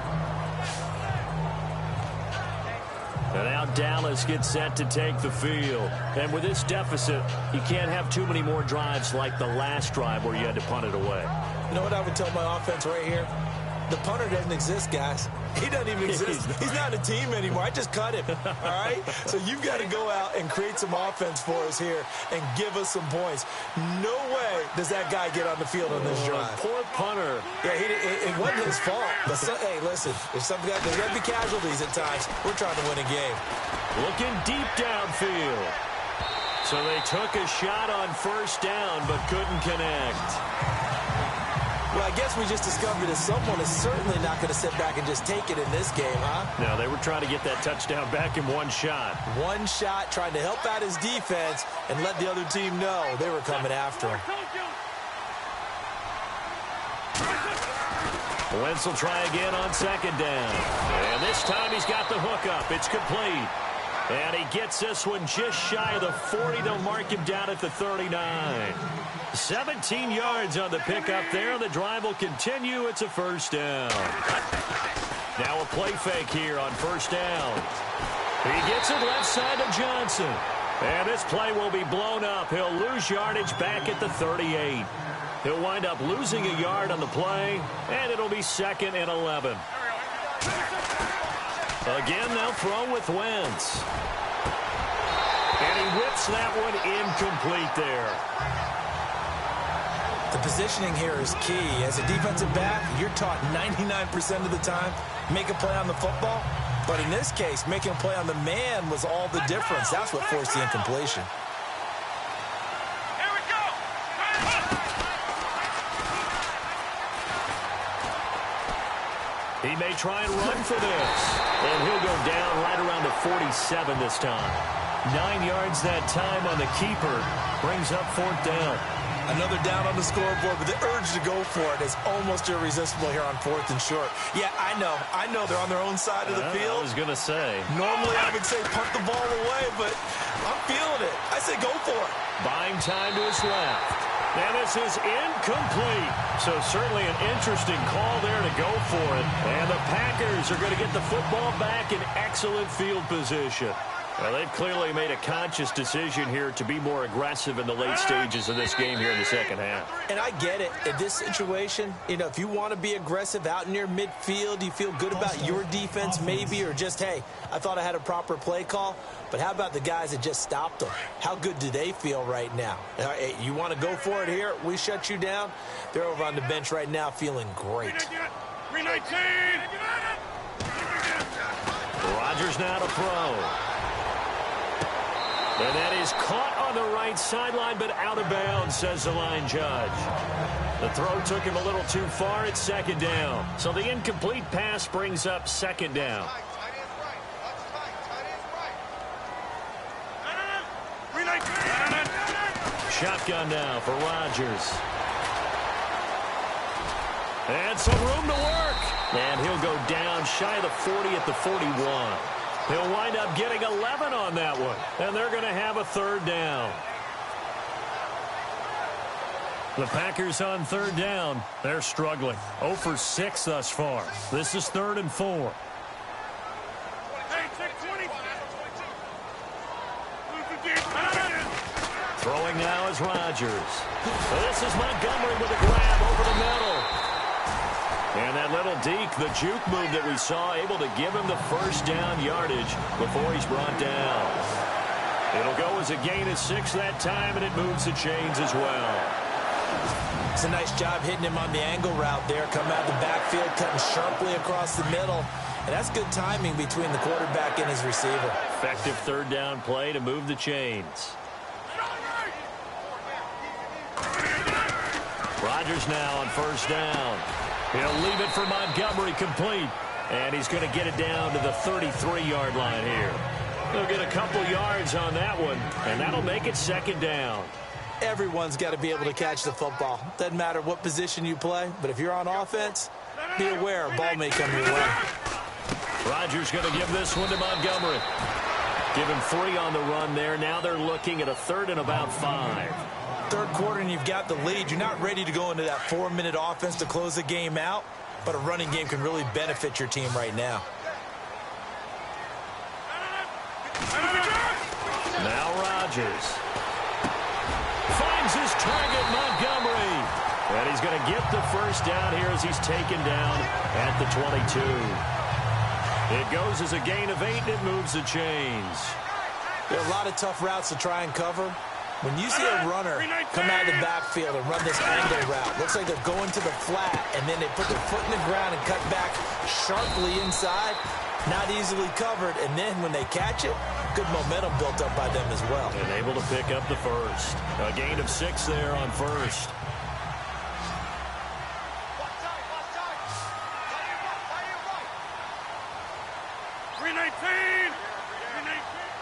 And now Dallas gets set to take the field. And with this deficit, you can't have too many more drives like the last drive where you had to punt it away.
You know what I would tell my offense right here? The punter doesn't exist, guys. He doesn't even exist. He's not a team anymore. I just cut him, all right? So you've got to go out and create some offense for us here and give us some points. No way does that guy get on the field on this drive.
Poor punter.
Yeah, it wasn't his fault. But hey, listen, there's going to be casualties at times. We're trying to win a game.
Looking deep downfield. So they took a shot on first down but couldn't connect.
Well, I guess we just discovered that someone is certainly not going to sit back and just take it in this game, huh?
No, they were trying to get that touchdown back in one shot.
One shot, trying to help out his defense and let the other team know they were coming after him.
Wentz will try again on second down. And this time he's got the hook up. It's complete. And he gets this one just shy of the 40. They'll mark him down at the 39. 17 yards on the pickup there, and the drive will continue. It's a first down. Now a play fake here on first down. He gets it left side to Johnson. And this play will be blown up. He'll lose yardage back at the 38. He'll wind up losing a yard on the play, and it'll be 2nd and 11. Again, they'll throw with Wentz. And he whips that one incomplete there.
The positioning here is key. As a defensive back, you're taught 99% of the time, make a play on the football. But in this case, making a play on the man was all the difference. That's what forced the incompletion.
Here we go.
He may try and run for this. And he'll go down right around the 47 this time. 9 yards that time on the keeper. Brings up 4th down.
Another down on the scoreboard, but the urge to go for it is almost irresistible here on 4th and short. Yeah, I know they're on their own side of the field.
I was going to say.
Normally I would say punt the ball away, but I'm feeling it. I say go for it.
Buying time to his left. And this is incomplete. So certainly an interesting call there to go for it. And the Packers are going to get the football back in excellent field position. Well, they've clearly made a conscious decision here to be more aggressive in the late stages of this game here in the second half.
And I get it. In this situation, if you want to be aggressive out near midfield, you feel good about your defense maybe, or just, hey, I thought I had a proper play call. But how about the guys that just stopped them? How good do they feel right now? You want to go for it here? We shut you down. They're over on the bench right now feeling great.
319.
Rodgers now to throw. And that is caught on the right sideline, but out of bounds, says the line judge. The throw took him a little too far at second down. So the incomplete pass brings up second down. Shotgun now for Rodgers. And some room to work. And he'll go down shy of the 40 at the 41. He'll wind up getting 11 on that one. And they're going to have a third down. The Packers on third down. They're struggling. 0 for 6 thus far. This is 3rd and 4. Throwing now is Rodgers. This is Montgomery with a grab over the middle. And that little deke, the juke move that we saw, able to give him the first down yardage before he's brought down. It'll go as a gain of 6 that time, and it moves the chains as well.
It's a nice job hitting him on the angle route there. Coming out of the backfield, cutting sharply across the middle. And that's good timing between the quarterback and his receiver.
Effective third down play to move the chains. Rodgers now on first down. He'll leave it for Montgomery complete. And he's going to get it down to the 33-yard line here. He'll get a couple yards on that one, and that'll make it second down.
Everyone's got to be able to catch the football. Doesn't matter what position you play, but if you're on offense, be aware a ball may come your way.
Rodgers going to give this one to Montgomery. Give him 3 on the run there. Now they're looking at a 3rd and about 5.
Third quarter and you've got the lead. You're not ready to go into that 4-minute offense to close the game out, but a running game can really benefit your team right now.
Now Rodgers finds his target, Montgomery. And he's going to get the first down here as he's taken down at the 22. It goes as a gain of 8, and it moves the chains.
There are a lot of tough routes to try and cover. When you see a runner come out of the backfield and run this angle route, looks like they're going to the flat, and then they put their foot in the ground and cut back sharply inside, not easily covered, and then when they catch it, good momentum built up by them as well.
And able to pick up the first. A gain of 6 there on first.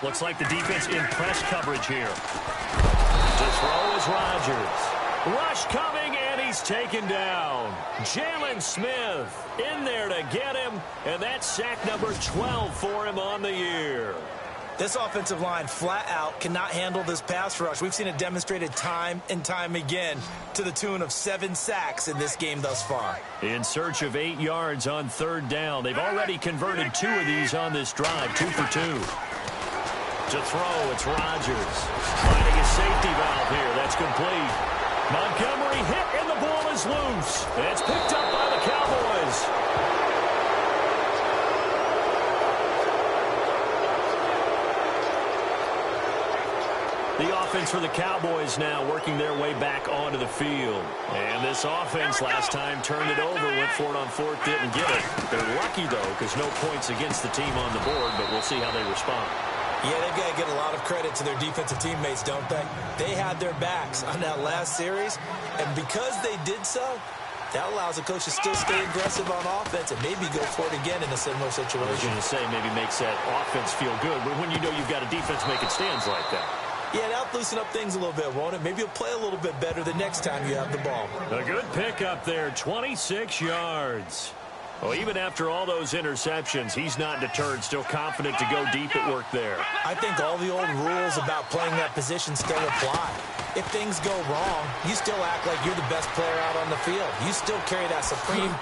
Looks like the defense in press coverage here. To throw is Rodgers. Rush coming, and he's taken down. Jalen Smith in there to get him, and that's sack number 12 for him on the year.
This offensive line flat out cannot handle this pass rush. We've seen it demonstrated time and time again to the tune of 7 sacks in this game thus far.
In search of 8 yards on third down. They've already converted 2 of these on this drive, 2 for 2. To throw, it's Rodgers. Finding a safety valve here. That's complete. Montgomery hit, and the ball is loose. And it's picked up by the Cowboys. The offense for the Cowboys now working their way back onto the field. And this offense last time turned it over, went for it on 4th, didn't get it. They're lucky, though, because no points against the team on the board, but we'll see how they respond.
Yeah, they've got to give a lot of credit to their defensive teammates, don't they? They had their backs on that last series, and because they did so, that allows the coach to still stay aggressive on offense and maybe go for it again in a similar situation.
I was going to say maybe makes that offense feel good, but when you know you've got a defense making stands like that.
Yeah, that'll loosen up things a little bit, won't it? Maybe you'll play a little bit better the next time you have the ball.
A good pickup there, 26 yards. Well, even after all those interceptions, he's not deterred, still confident to go deep at work there.
I think all the old rules about playing that position still apply. If things go wrong, you still act like you're the best player out on the field. You still carry that supreme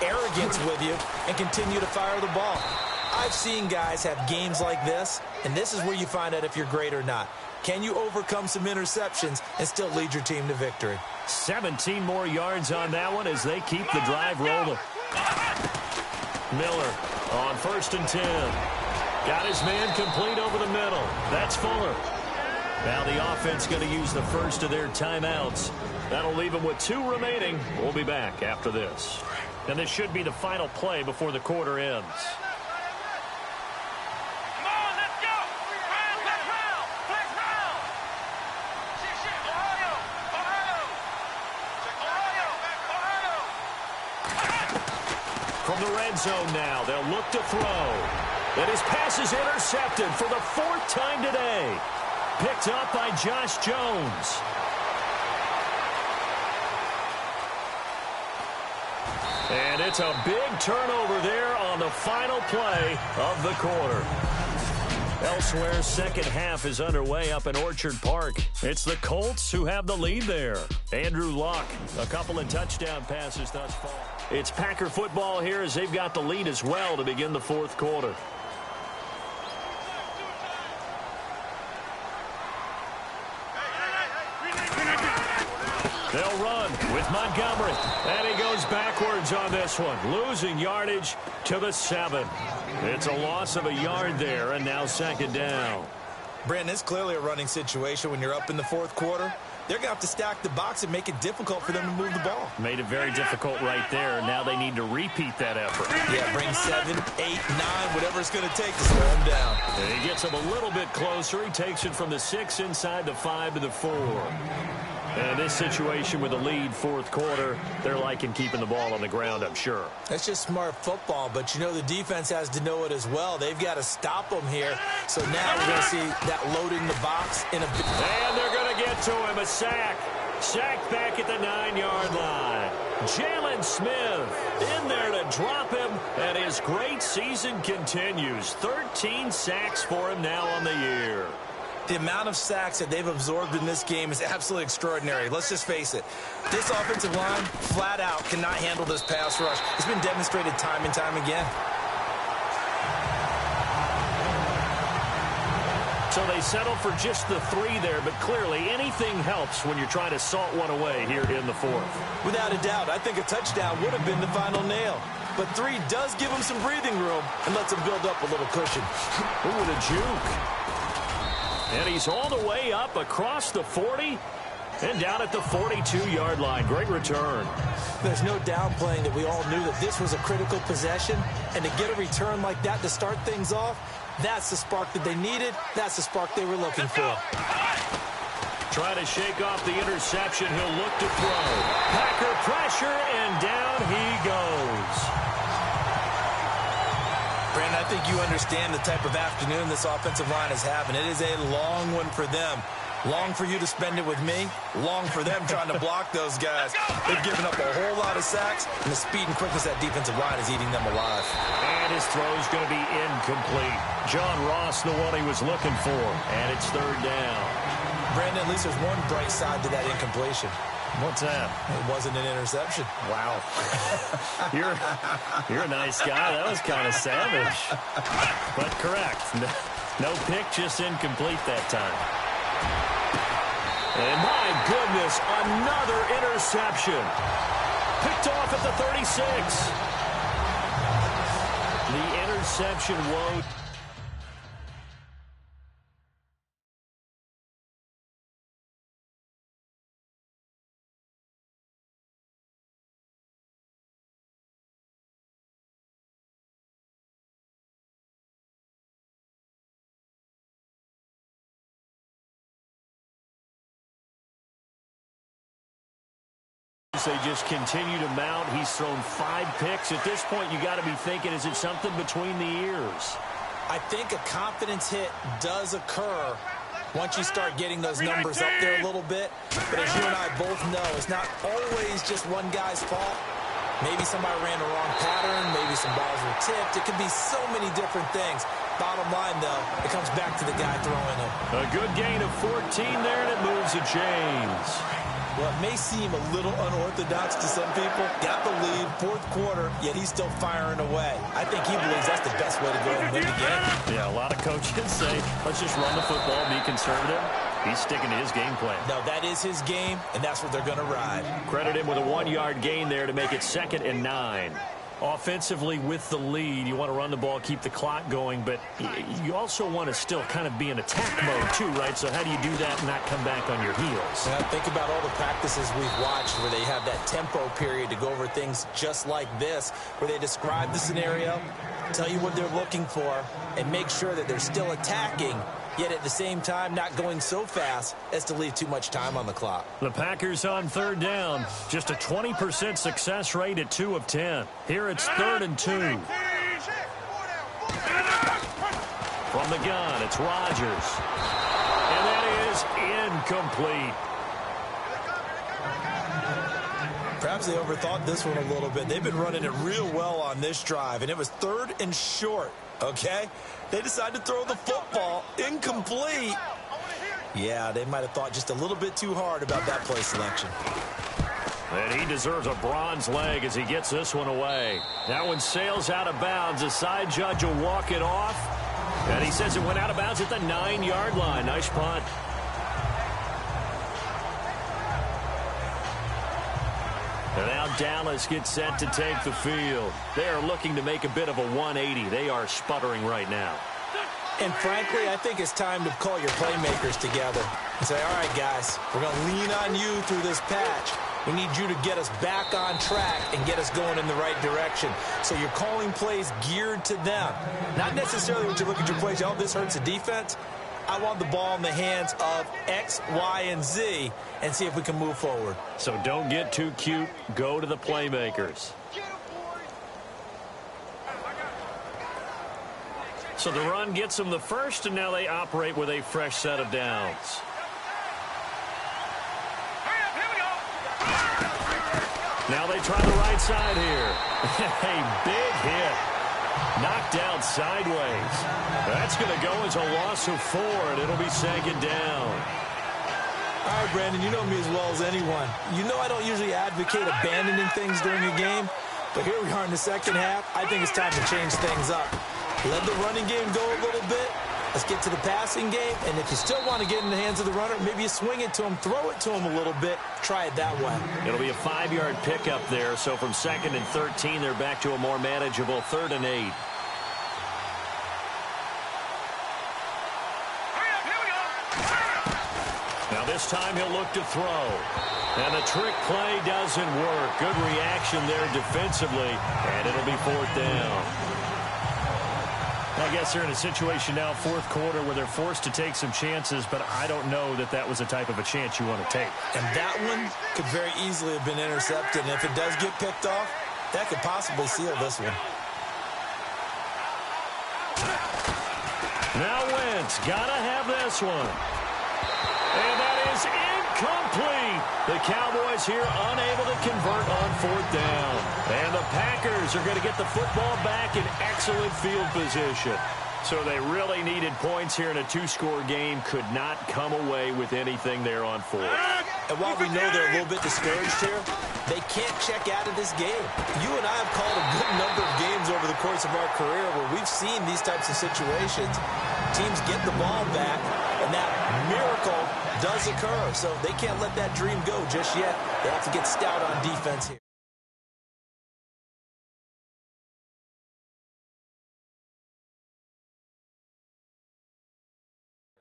arrogance with you and continue to fire the ball. I've seen guys have games like this, and this is where you find out if you're great or not. Can you overcome some interceptions and still lead your team to victory?
17 more yards on that one as they keep the drive rolling. Miller on 1st and 10. Got his man complete over the middle. That's Fuller. Now the offense going to use the first of their timeouts. That'll leave them with 2 remaining. We'll be back after this. And this should be the final play before the quarter ends.
Come on, let's go. Let's round.
from the red zone now. They'll look to throw. And his pass is intercepted for the 4th time today. Picked up by Josh Jones. And it's a big turnover there on the final play of the quarter. Elsewhere, second half is underway up in Orchard Park. It's the Colts who have the lead there. Andrew Luck, a couple of touchdown passes thus far. It's Packer football here as they've got the lead as well to begin the 4th quarter. They'll run with Montgomery. And he goes backwards on this one, losing yardage to the 7. It's a loss of a yard there, and now second down.
Brandon, it's clearly a running situation when you're up in the 4th quarter. They're going to have to stack the box and make it difficult for them to move the ball.
Made it very difficult right there. Now they need to repeat that effort.
Yeah, bring 7, 8, 9, whatever it's going to take to slow him down.
And he gets him a little bit closer. He takes it from the 6 inside the 5 to the 4. And this situation with the lead 4th quarter, they're liking keeping the ball on the ground, I'm sure.
That's just smart football, but you know the defense has to know it as well. They've got to stop them here. So now we're going to see that loading the box in a...
And they're going to get to him, a sack. Sacked back at the 9-yard line. Jalen Smith in there to drop him, and his great season continues. 13 sacks for him now on the year.
The amount of sacks that they've absorbed in this game is absolutely extraordinary. Let's just face it. This offensive line, flat out, cannot handle this pass rush. It's been demonstrated time and time again.
So they settle for just the 3 there, but clearly anything helps when you're trying to salt one away here in the 4th.
Without a doubt, I think a touchdown would have been the final nail. But 3 does give them some breathing room and lets them build up a little cushion.
Ooh, with a juke. And he's all the way up across the 40 and down at the 42-yard line. Great return.
There's no downplaying that we all knew that this was a critical possession. And to get a return like that to start things off, that's the spark that they needed. That's the spark they were looking for.
Trying to shake off the interception. He'll look to throw. Packer pressure, and down he goes.
Brandon, I think you understand the type of afternoon this offensive line is having. It is a long one for them. Long for you to spend it with me. Long for them trying to block those guys. They've given up a whole lot of sacks, and the speed and quickness of that defensive line is eating them alive.
And his throw is going to be incomplete. John Ross, the one he was looking for, and it's 3rd down.
Brandon, at least there's one bright side to that incompletion.
What's that?
It wasn't an interception.
Wow. You're a nice guy. That was kind of savage. But correct. No pick, just incomplete that time. And my goodness, another interception. Picked off at the 36. The interception woe. They just continue to mount. He's thrown 5 picks. At this point, you got to be thinking, is it something between the ears?
I think a confidence hit does occur once you start getting those numbers up there a little bit. But as you and I both know, it's not always just one guy's fault. Maybe somebody ran the wrong pattern. Maybe some balls were tipped. It could be so many different things. Bottom line, though, it comes back to the guy throwing it.
A good gain of 14 there, and it moves to James.
Well, it may seem a little unorthodox to some people. Got the lead, 4th quarter, yet he's still firing away. I think he believes that's the best way to go and win the game.
Yeah, a lot of coaches say, let's just run the football, be conservative. He's sticking to his game plan.
No, that is his game, and that's what they're going to ride.
Credit him with a 1-yard gain there to make it 2nd and 9. Offensively with the lead, you want to run the ball, keep the clock going, but you also want to still kind of be in attack mode too, right? So how do you do that and not come back on your heels?
Yeah, think about all the practices we've watched where they have that tempo period to go over things just like this, where they describe the scenario, tell you what they're looking for, and make sure that they're still attacking yet at the same time not going so fast as to leave too much time on the clock.
The Packers on third down. Just a 20% success rate at 2 of 10. Here it's 3rd and 2. From the gun, it's Rodgers. And that is incomplete.
Perhaps they overthought this one a little bit. They've been running it real well on this drive, and it was 3rd and short, okay? They decided to throw the football incomplete. Yeah, they might have thought just a little bit too hard about that play selection.
And he deserves a bronze leg as he gets this one away. That one sails out of bounds. The side judge will walk it off. And he says it went out of bounds at the 9-yard line. Nice punt. And now Dallas gets set to take the field. They are looking to make a bit of a 180. They are sputtering right now.
And frankly, I think it's time to call your playmakers together and say, all right, guys, we're going to lean on you through this patch. We need you to get us back on track and get us going in the right direction. So you're calling plays geared to them. Not necessarily when you look at your plays, oh, this hurts the defense. I want the ball in the hands of X, Y, and Z and see if we can move forward.
So don't get too cute. Go to the playmakers. So the run gets them the first, and now they operate with a fresh set of downs. Now they try the right side here. A big hit. Knocked out sideways. That's going to go as a loss of 4, and it'll be 2nd down.
All right, Brandon, you know me as well as anyone. You know I don't usually advocate abandoning things during a game, but here we are in the second half. I think it's time to change things up. Let the running game go a little bit. Let's get to the passing game, and if you still want to get in the hands of the runner, maybe you swing it to him, throw it to him a little bit, try it that way.
It'll be a 5-yard pickup there, so from 2nd and 13, they're back to a more manageable 3rd and 8. Now this time he'll look to throw. And the trick play doesn't work. Good reaction there defensively, and it'll be 4th down. I guess they're in a situation now, 4th quarter, where they're forced to take some chances, but I don't know that that was the type of a chance you want to take.
And that one could very easily have been intercepted, and if it does get picked off, that could possibly seal this one.
Now Wentz, gotta have this one. And that is incomplete. The Cowboys here unable to convert on 4th down. And the Packers are going to get the football back in excellent field position. So they really needed points here in a 2-score game. Could not come away with anything there on 4th.
And while we know they're a little bit discouraged here, they can't check out of this game. You and I have called a good number of games over the course of our career where we've seen these types of situations. Teams get the ball back, and that miracle does occur. So they can't let that dream go just yet. They have to get stout on defense here.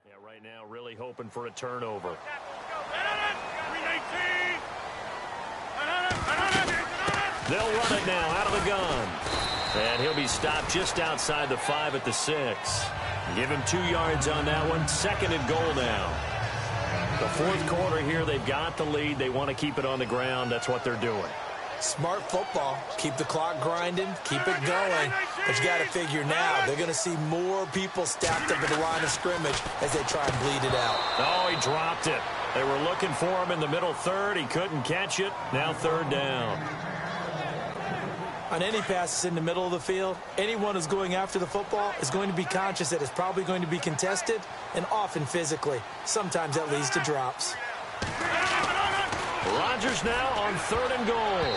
Yeah, right now really hoping for a turnover. They'll run it now out of the gun. And he'll be stopped just outside the 5 at the 6. Give him 2 yards on that one. 2nd and goal now. The 4th quarter here, they've got the lead. They want to keep it on the ground. That's what they're doing.
Smart football. Keep the clock grinding. Keep it going. But you got to figure now, they're going to see more people stacked up at the line of scrimmage as they try and bleed it out.
Oh, he dropped it. They were looking for him in the middle 3rd. He couldn't catch it. Now 3rd down.
On any passes in the middle of the field, anyone who's going after the football is going to be conscious that it's probably going to be contested, and often physically. Sometimes that leads to drops.
Rodgers now on 3rd and goal.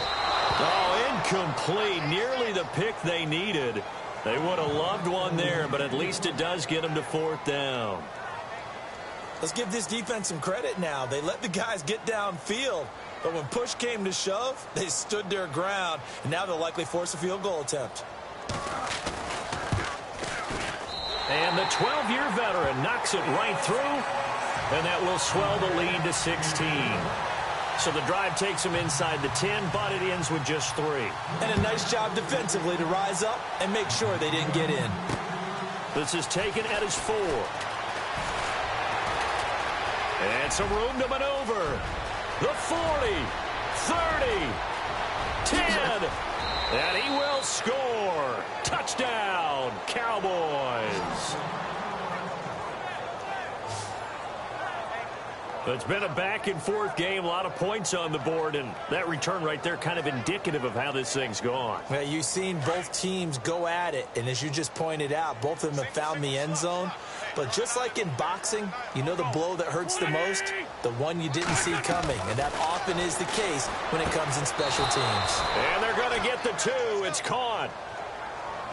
Oh, incomplete. Nearly the pick they needed. They would have loved one there, but at least it does get them to 4th down.
Let's give this defense some credit now. They let the guys get downfield, but when push came to shove, they stood their ground, and now they'll likely force a field goal attempt.
And the 12-year veteran knocks it right through, and that will swell the lead to 16. So the drive takes them inside the 10, but it ends with just 3.
And a nice job defensively to rise up and make sure they didn't get in.
This is taken at his 4. And some room to maneuver. The 40, 30, 10, and he will score. Touchdown, Cowboys. It's been a back-and-forth game, a lot of points on the board, and that return right there kind of indicative of how this thing's gone.
Well, you've seen both teams go at it, and as you just pointed out, both of them have found the end zone. But just like in boxing, you know the blow that hurts the most? The one you didn't see coming, and that often is the case when it comes in special teams.
And they're going to get the 2. It's caught.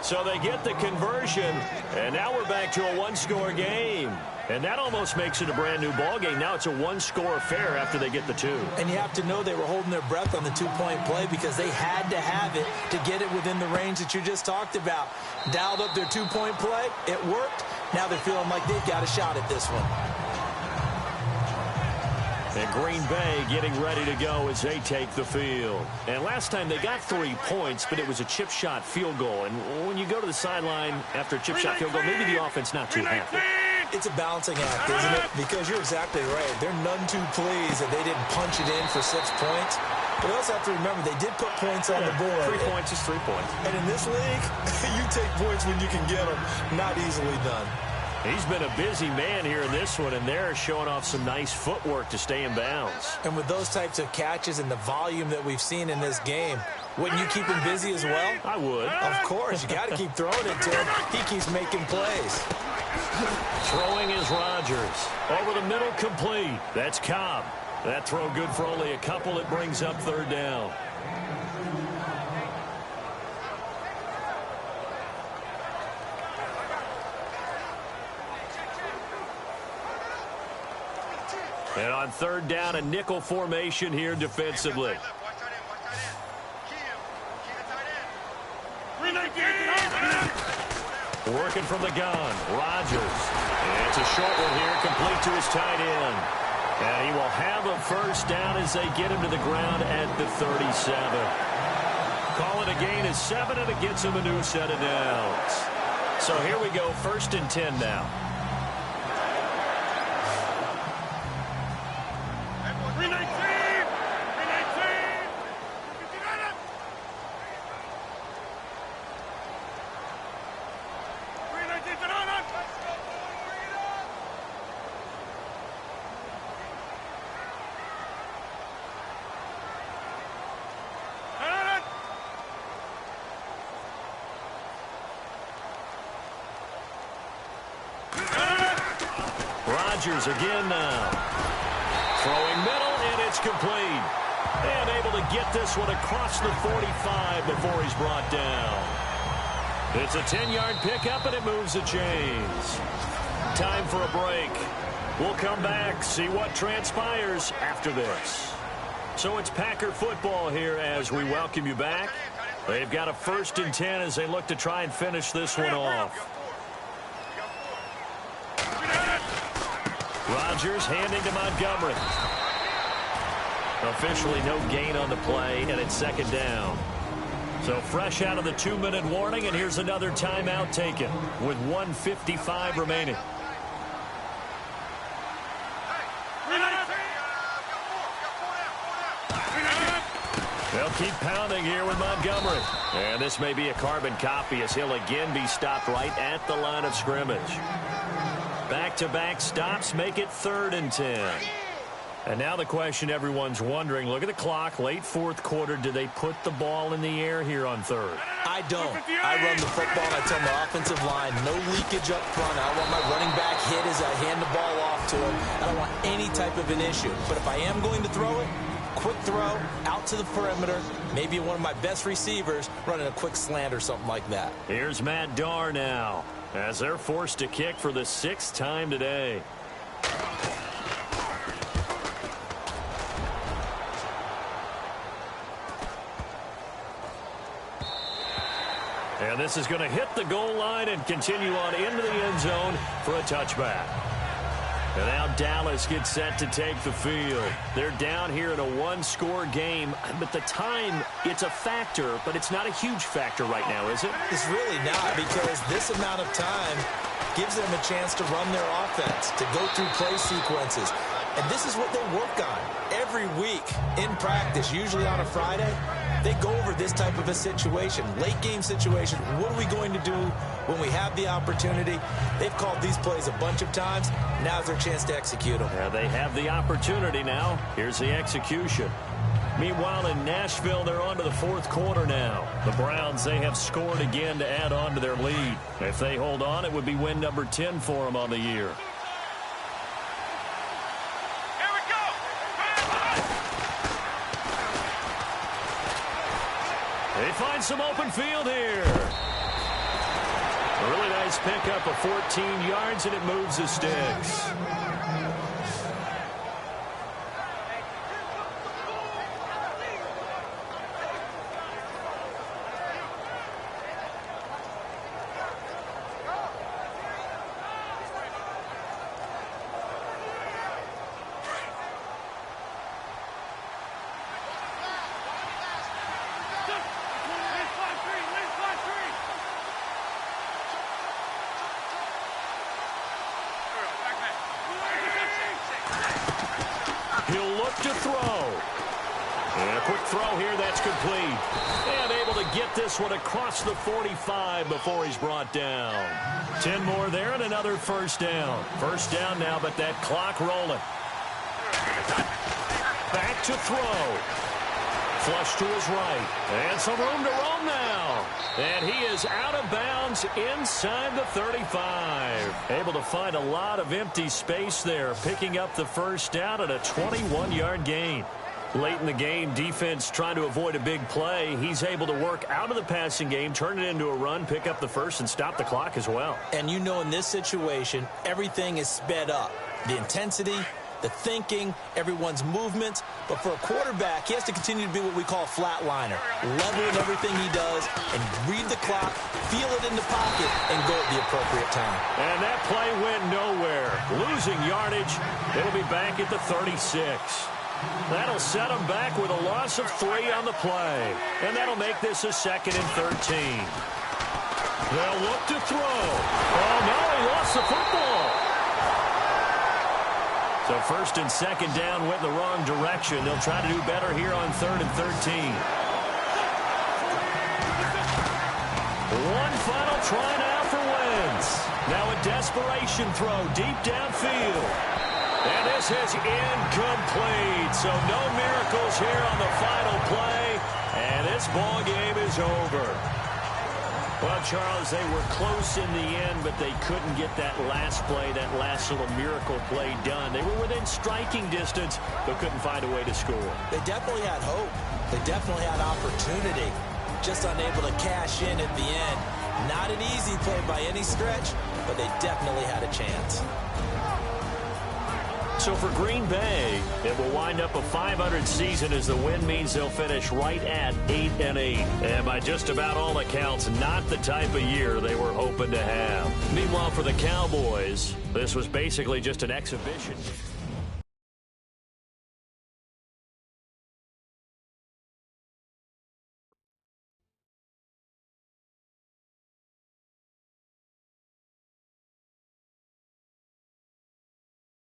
So they get the conversion, and now we're back to a one-score game. And that almost makes it a brand-new ball game. Now it's a one-score affair after they get the 2.
And you have to know they were holding their breath on the two-point play because they had to have it to get it within the range that you just talked about. Dialed up their two-point play. It worked. Now they're feeling like they've got a shot at this one.
And Green Bay getting ready to go as they take the field. And last time they got 3 points, but it was a chip shot field goal. And when you go to the sideline after a chip shot field goal, maybe the offense not too happy.
It's a balancing act, isn't it? Because you're exactly right. They're none too pleased that they didn't punch it in for 6 points. But you also have to remember they did put points on the board.
3 points is 3 points.
And in this league, you take points when you can get them. Not easily done.
He's been a busy man here in this one, and they're showing off some nice footwork to stay in bounds.
And with those types of catches and the volume that we've seen in this game, wouldn't you keep him busy as well?
I would.
Of course. You got to keep throwing it to him. He keeps making plays.
Throwing is Rodgers. Over the middle, complete. That's Cobb. That throw good for only a couple. It brings up 3rd down. And on 3rd down, a nickel formation here defensively. Working from the gun, Rodgers. And it's a short one here, complete to his tight end. And he will have a 1st down as they get him to the ground at the 37. Call it a gain of 7, and it gets him a new set of downs. So here we go, 1st and 10 now. Rodgers again now. Throwing middle, and it's complete. And able to get this one across the 45 before he's brought down. It's a 10-yard pickup, and it moves the chains. Time for a break. We'll come back, see what transpires after this. So it's Packer football here as we welcome you back. They've got a 1st and 10 as they look to try and finish this one off. Rodgers handing to Montgomery. Officially no gain on the play, and it's 2nd down. So fresh out of the 2-minute warning, and here's another timeout taken with 1:55 remaining. They'll keep pounding here with Montgomery. And this may be a carbon copy as he'll again be stopped right at the line of scrimmage. Back-to-back stops make it 3rd and 10. And now the question everyone's wondering, look at the clock, late 4th quarter, do they put the ball in the air here on 3rd?
I don't. I run the football, and I tell my offensive line, no leakage up front. I want my running back hit as I hand the ball off to him. I don't want any type of an issue. But if I am going to throw it, quick throw, out to the perimeter, maybe one of my best receivers running a quick slant or something like that.
Here's Matt Darr now, as they're forced to kick for the 6th time today. And this is going to hit the goal line and continue on into the end zone for a touchback. And now Dallas gets set to take the field. They're down here in a one-score game, but the time, it's a factor, but it's not a huge factor right now, is it?
It's really not, because this amount of time gives them a chance to run their offense, to go through play sequences. And this is what they work on every week in practice, usually on a Friday. They go over this type of a situation, late game situation. What are we going to do when we have the opportunity? They've called these plays a bunch of times. Now's their chance to execute them.
Yeah, they have the opportunity now. Here's the execution. Meanwhile, in Nashville, they're on to the fourth quarter now. The Browns, they have scored again to add on to their lead. If they hold on, it would be win number 10 for them on the year.
Here we go.
They find some open field here. A really nice pickup of 14 yards, and it moves the sticks. He'll look to throw. And a quick throw here, that's complete. And able to get this one across the 45 before he's brought down. 10 more there and another first down. First down now, but that clock rolling. Back to throw. Flush to his right. And some room to roam now. And he is out of bounds inside the 35. Able to find a lot of empty space there, picking up the first down at a 21-yard gain. Late in the game, defense trying to avoid a big play. He's able to work out of the passing game, turn it into a run, pick up the first, and stop the clock as well.
And you know in this situation, everything is sped up. The intensity, the thinking, everyone's movement. But for a quarterback, he has to continue to be what we call a flatliner. Level in everything he does and read the clock, feel it in the pocket, and go at the appropriate time.
And that play went nowhere. Losing yardage. It'll be back at the 36. That'll set him back with a loss of 3 on the play. And that'll make this a 2nd and 13. They'll look to throw. Oh, no, he lost the football. So 1st and 2nd down went the wrong direction. They'll try to do better here on 3rd and 13. One final try now for Wentz. Now a desperation throw deep downfield. And this is incomplete. So no miracles here on the final play. And this ball game is over. Well, Charles, they were close in the end, but they couldn't get that last play, that last little miracle play done. They were within striking distance, but couldn't find a way to score.
They definitely had hope. They definitely had opportunity. Just unable to cash in at the end. Not an easy play by any stretch, but they definitely had a chance.
So for Green Bay, it will wind up a .500 season as the win means they'll finish right at 8-8. And by just about all accounts, not the type of year they were hoping to have. Meanwhile, for the Cowboys, this was basically just an exhibition.